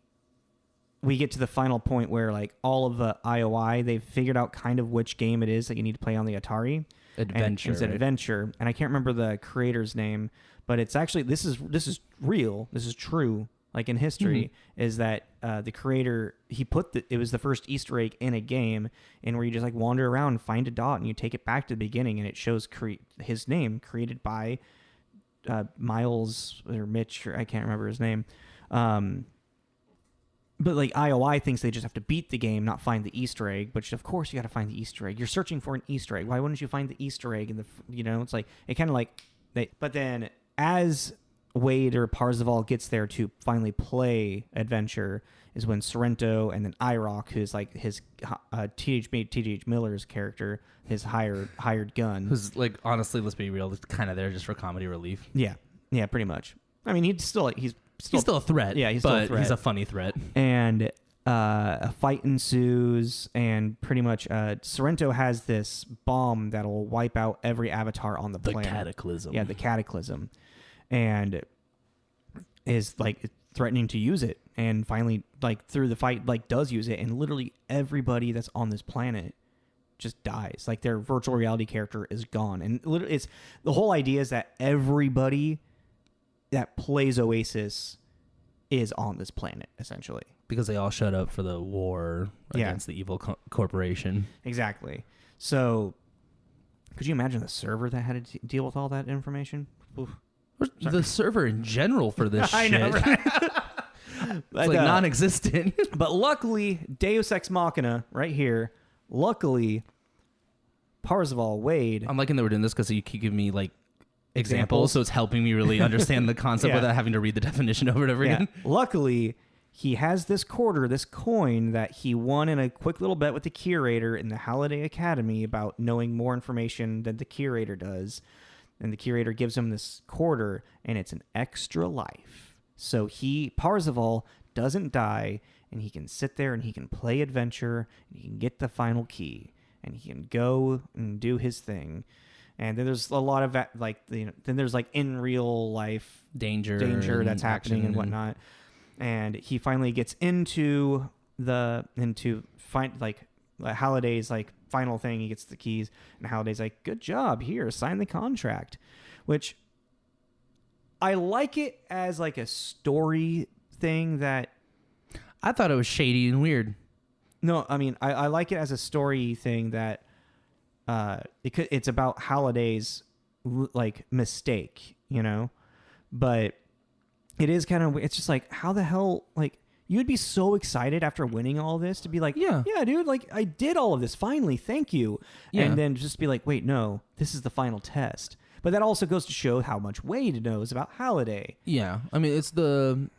we get to the final point where like all of the IOI, they've figured out kind of which game it is that you need to play on the Atari. Adventure. It's Adventure, and I can't remember the creator's name, but it's actually this is real. This is true. Like in history, is that the creator it was the first Easter egg in a game, and where you just like wander around and find a dot, and you take it back to the beginning, and it shows his name created by Miles or Mitch, or I can't remember his name. But like IOI thinks they just have to beat the game, not find the Easter egg. But of course you got to find the Easter egg. You're searching for an Easter egg. Why wouldn't you find the Easter egg? It's like it kind of like they. But then as Wade or Parzival gets there to finally play Adventure is when Sorrento and then IROC, who's like his T.J. Miller's character, his hired gun, who's like, honestly, let's be real, kind of there just for comedy relief. Yeah, pretty much. I mean, he's still a threat. Yeah, he's still a threat. He's a funny threat. And a fight ensues, and pretty much Sorrento has this bomb that'll wipe out every avatar on the planet. The Cataclysm. Yeah, the Cataclysm. And is like threatening to use it, and finally like through the fight like does use it, and literally everybody that's on this planet just dies. Like their virtual reality character is gone, and literally it's the whole idea is that everybody that plays Oasis is on this planet essentially because they all showed up for the war against the evil corporation. Exactly. So could you imagine the server that had to deal with all that information? Oof. The server in general for this shit. I know, right? It's like non-existent. But luckily, Deus Ex Machina, right here, luckily, Parzival, Wade... I'm liking that we're doing this because you keep giving me like examples, so it's helping me really understand the concept without having to read the definition over and over again. Luckily, he has this quarter, this coin that he won in a quick little bet with the curator in the Halliday Academy about knowing more information than the curator does. And the curator gives him this quarter, and it's an extra life. So Parzival doesn't die, and he can sit there and he can play Adventure, and he can get the final key, and he can go and do his thing. And then there's a lot of that, like, then there's like in real life danger that's happening and whatnot. And he finally gets into Halliday's like final thing. He gets the keys, and Halliday's like, "Good job, here, sign the contract," which I like it as like a story thing that I thought it was shady and weird. No, I mean I like it as a story thing that it's about Halliday's like mistake, but it is kind of, it's just like, how the hell, like, you'd be so excited after winning all this to be like, yeah, dude, like, I did all of this finally, thank you. Yeah. And then just be like, wait, no, this is the final test. But that also goes to show how much Wade knows about Halliday. Yeah, I mean, it's the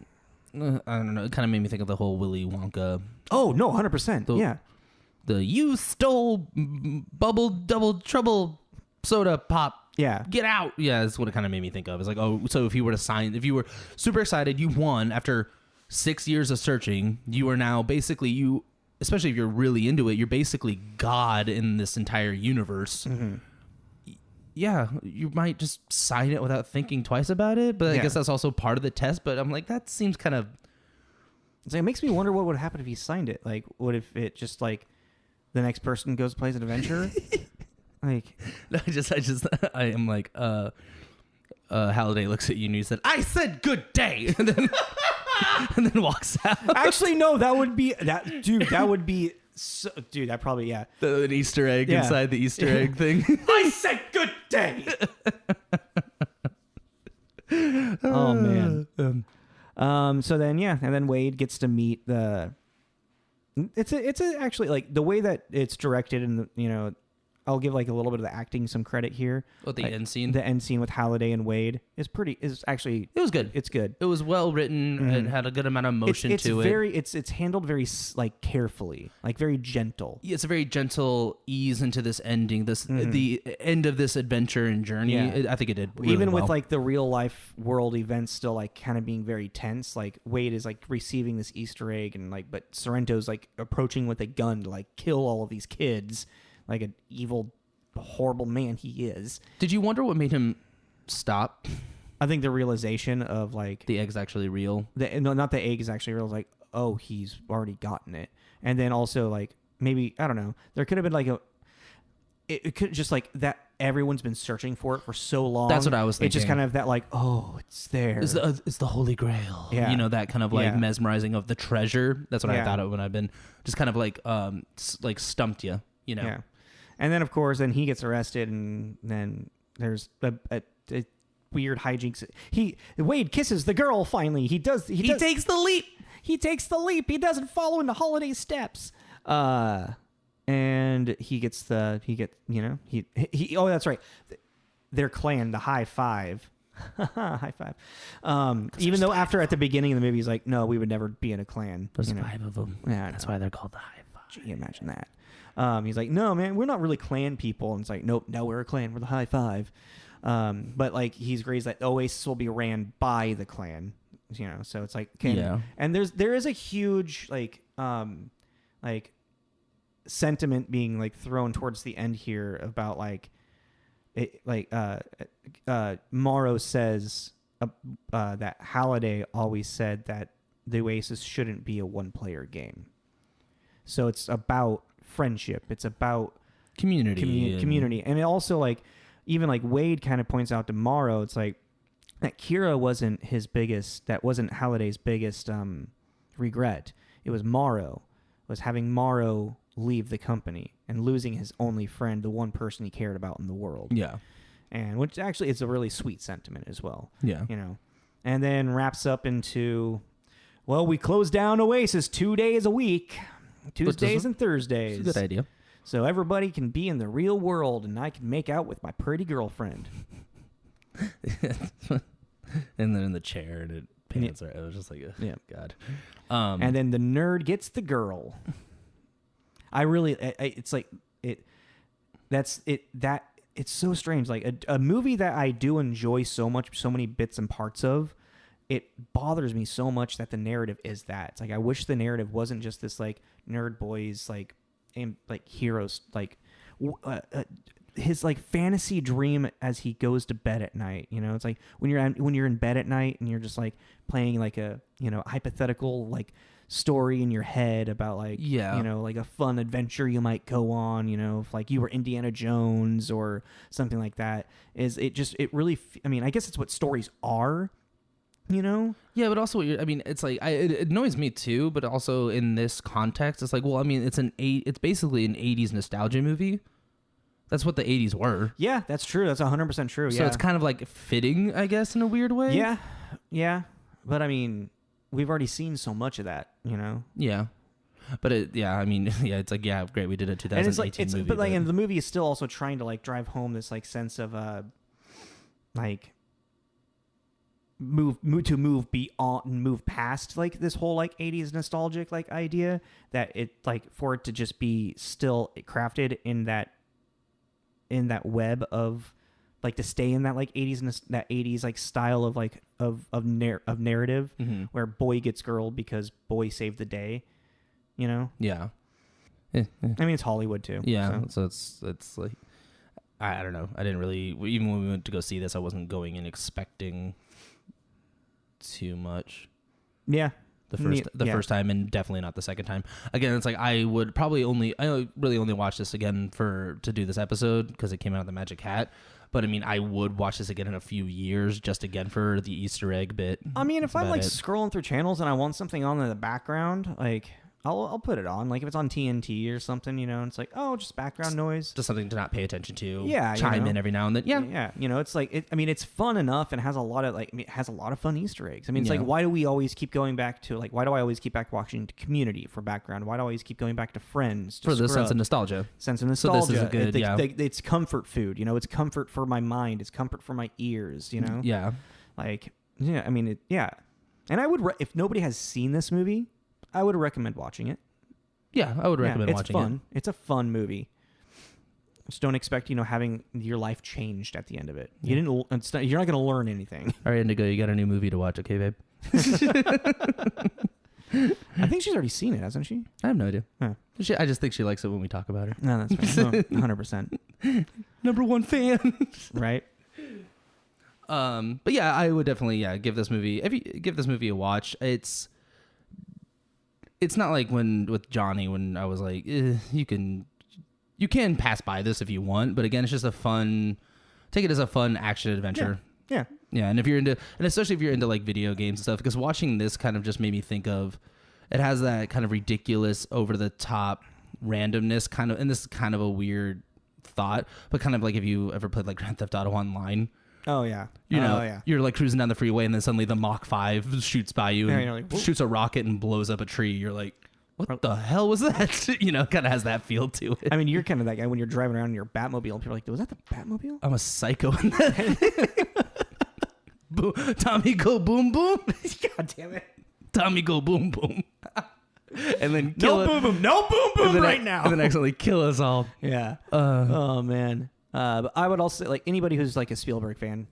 I don't know. It kind of made me think of the whole Willy Wonka. Oh no, 100%. Yeah. The you stole bubble double trouble soda pop. Yeah. Get out. Yeah, that's what it kind of made me think of. It's like, oh, so if you were super excited, you won after 6 years of searching. You are now basically especially if you're really into it, you're basically God in this entire universe. Mm-hmm. Yeah, you might just sign it without thinking twice about it, but I guess that's also part of the test. But I'm like, that seems kind of... It makes me wonder what would happen if he signed it. Like, what if it just, like, the next person goes plays an adventure? Like... I am like, Halliday looks at you and he said, I said good day! And then, and then walks out. Actually, no, that would be... That would be... So, dude, that probably, yeah. An Easter egg inside the Easter egg thing. I said good day. Oh man. So then, and then Wade gets to meet the. It's actually like the way that it's directed, and I'll give like a little bit of the acting some credit here. The end scene? The end scene with Halliday and Wade is actually... It was good. It's good. It was well written. Mm-hmm. It had a good amount of emotion to it. It's handled very like carefully, like very gentle. Yeah, it's a very gentle ease into this ending, the end of this adventure and journey. Yeah. I think it did really Even well. with like the real life world events still like kind of being very tense. Like Wade is like receiving this Easter egg and like, but Sorrento's like approaching with a gun to like kill all of these kids. Like an evil, horrible man he is. Did you wonder what made him stop? I think the realization of like... The egg's actually real. No, not the egg is actually real. It's like, oh, he's already gotten it. And then also like, maybe, I don't know, there could have been like it could just like that everyone's been searching for it for so long. That's what I was thinking. It's just kind of that like, oh, it's there. It's the Holy Grail. Yeah. That kind of like mesmerizing of the treasure. That's what I thought of when I've been just kind of like stumped you, Yeah. And then, of course, he gets arrested, and then there's a weird hijinks. Wade kisses the girl. Finally, he takes the leap. He takes the leap. He doesn't follow in the Halliday steps. And he gets oh, that's right. Their clan, the High Five. High five. Even though at the beginning of the movie, he's like, no, we would never be in a clan. There's 5 of them. Yeah, that's why they're called the High Five. Gee, imagine that. He's like, no, man, we're not really clan people. And it's like, nope, no, we're a clan. We're the High Five. But like, he's raised that Oasis will be ran by the clan, so it's like, and there is a huge like sentiment being like thrown towards the end here about like, Morrow says that Halliday always said that the Oasis shouldn't be a one-player game. So it's about friendship. It's about community. And it also like, even like Wade kind of points out to Morrow, it's like that Kira wasn't Halliday's biggest regret. It was Morrow. It was having Morrow leave the company and losing his only friend, the one person he cared about in the world. Yeah. And which actually is a really sweet sentiment as well. Yeah. And then wraps up into, well, we close down Oasis 2 days a week. Tuesdays and Thursdays. It's a good idea. So everybody can be in the real world and I can make out with my pretty girlfriend. And then in the chair and it pans her. It was just like, God. And then the nerd gets the girl. It's like, it's so strange. Like a movie that I do enjoy so much, so many bits and parts of, it bothers me so much that the narrative is that. It's like, I wish the narrative wasn't just this like nerd boys, like heroes, like his like fantasy dream as he goes to bed at night. It's like when you're in bed at night and you're just like playing like a, hypothetical like story in your head about like, like a fun adventure you might go on, if like you were Indiana Jones or something like that. It really, I guess it's what stories are. Yeah, but also it's like it annoys me too, but also in this context it's like, well, it's basically an 80s nostalgia movie. That's what the 80s were. Yeah, that's true. That's 100% true. So it's kind of like fitting, I guess, in a weird way. Yeah, but we've already seen so much of that, Yeah, but it's like, yeah, great, we did a 2018 movie. And the movie is still also trying to like drive home this like sense of like move beyond and move past like this whole like 80s nostalgic like idea, that it like for it to just be still crafted in that web of like to stay in that like 80s like style of like of narrative where boy gets girl because boy saved the day, you know? Yeah. I mean, it's Hollywood too. Yeah. So it's like, I don't know. I didn't really, even when we went to go see this, I wasn't going in expecting too much. Yeah. The first time, and definitely not the second time. Again, it's like I would really only watch this again to do this episode because it came out of the Magic Hat. But I mean, I would watch this again in a few years, just again for the Easter egg bit. I mean, if I'm like scrolling through channels and I want something on in the background, like I'll put it on. Like if it's on TNT or something, you know, and it's like, oh, just background noise. Just something to not pay attention to. Yeah. Chime in every now and then. Yeah. Yeah. You know, it's like, I mean, it's fun enough and has a lot of it has a lot of fun Easter eggs. I mean, it's like, why do we always keep going back to why do I always keep back watching Community for background? Why do I always keep going back to Friends? For the sense of nostalgia. So this is a good, it's comfort food, you know, it's comfort for my mind. It's comfort for my ears, you know? Yeah. Like, yeah, I mean, And I would, if nobody has seen this movie, I would recommend watching it. Yeah, I would recommend watching it. It's fun. It's a fun movie. Just don't expect, having your life changed at the end of it. You're not going to learn anything. All right, Indigo, you got a new movie to watch, okay, babe? I think she's already seen it, hasn't she? I have no idea. Huh. I just think she likes it when we talk about her. No, that's fine. 100%. Number one fan. Right? But yeah, I would definitely give this movie. If you give this movie a watch, it's not like with Johnny when I was like, you can pass by this if you want, but again, it's just take it as a fun action adventure. Yeah. And especially if you're into like video games and stuff, because watching this kind of just made me think of, it has that kind of ridiculous, over the top randomness kind of, and this is kind of a weird thought, but kind of like if you ever played like Grand Theft Auto Online. Oh yeah. You're like cruising down the freeway and then suddenly the Mach 5 shoots by you and like, shoots a rocket and blows up a tree. You're like, what the hell was that? Kind of has that feel to it. I mean, you're kind of that guy when you're driving around in your Batmobile and people are like, was that the Batmobile? I'm a psycho in that. Tommy go boom boom. God damn it. Tommy go boom boom. And then no boom boom right now. And then accidentally kill us all. Yeah. Oh man. But I would also like anybody who's like a Spielberg fan,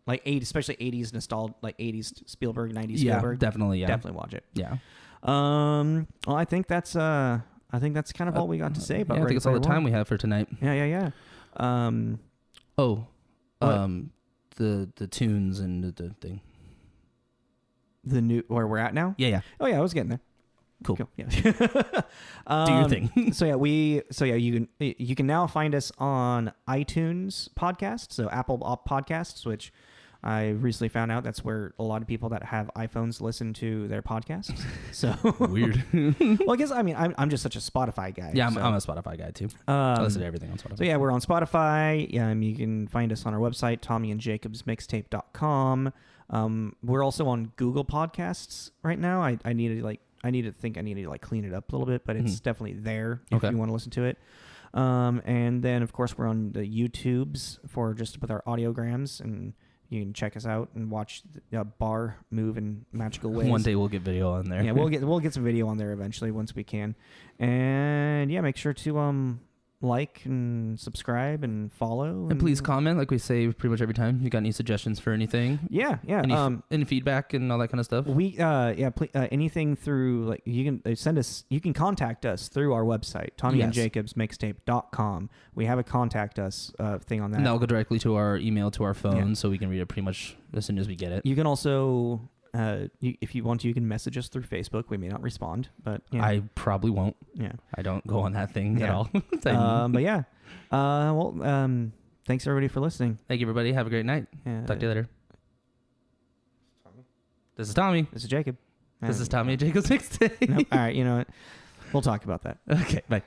like especially 80s nostalgia, like 80s Spielberg, 90s Spielberg. Definitely watch it. Yeah. Well, I think that's kind of all we got to say about. I think it's all the time we have for tonight. Yeah. The tunes and the thing. The new where we're at now. Yeah. Oh yeah, I was getting there. Cool. Yeah. Do your thing. You can now find us on iTunes podcast, so Apple Podcasts, which I recently found out that's where a lot of people that have iPhones listen to their podcasts. So weird. Well, I guess I'm just such a Spotify guy. Yeah, so. I'm a Spotify guy too. I listen to everything on Spotify. So yeah, we're on Spotify. You can find us on our website, TommyandJacobsMixtape.com. We're also on Google Podcasts right now. I need to clean it up a little bit, but it's definitely there if you want to listen to it. And then of course we're on the YouTubes with our audiograms, and you can check us out and watch the bar move in magical ways. One day we'll get video on there. Yeah, we'll get some video on there eventually once we can. And yeah, make sure to like and subscribe and follow. And please comment, like we say pretty much every time. You got any suggestions for anything? Yeah. Any feedback and all that kind of stuff? Anything through, like, you can send us, you can contact us through our website, TommyandJacobsMixtape.com. We have a contact us thing on that. And that'll go directly to our email, to our phone, so we can read it pretty much as soon as we get it. You can also, if you want to, you can message us through Facebook. We may not respond, but I probably won't. Yeah, I don't go on that thing at all. But yeah, thanks everybody for listening. Thank you, everybody. Have a great night. Talk to you later. This is Tommy. This is Jacob. This is Tommy and Jacob's Mixtape. Nope. All right, you know what? We'll talk about that. Okay, bye.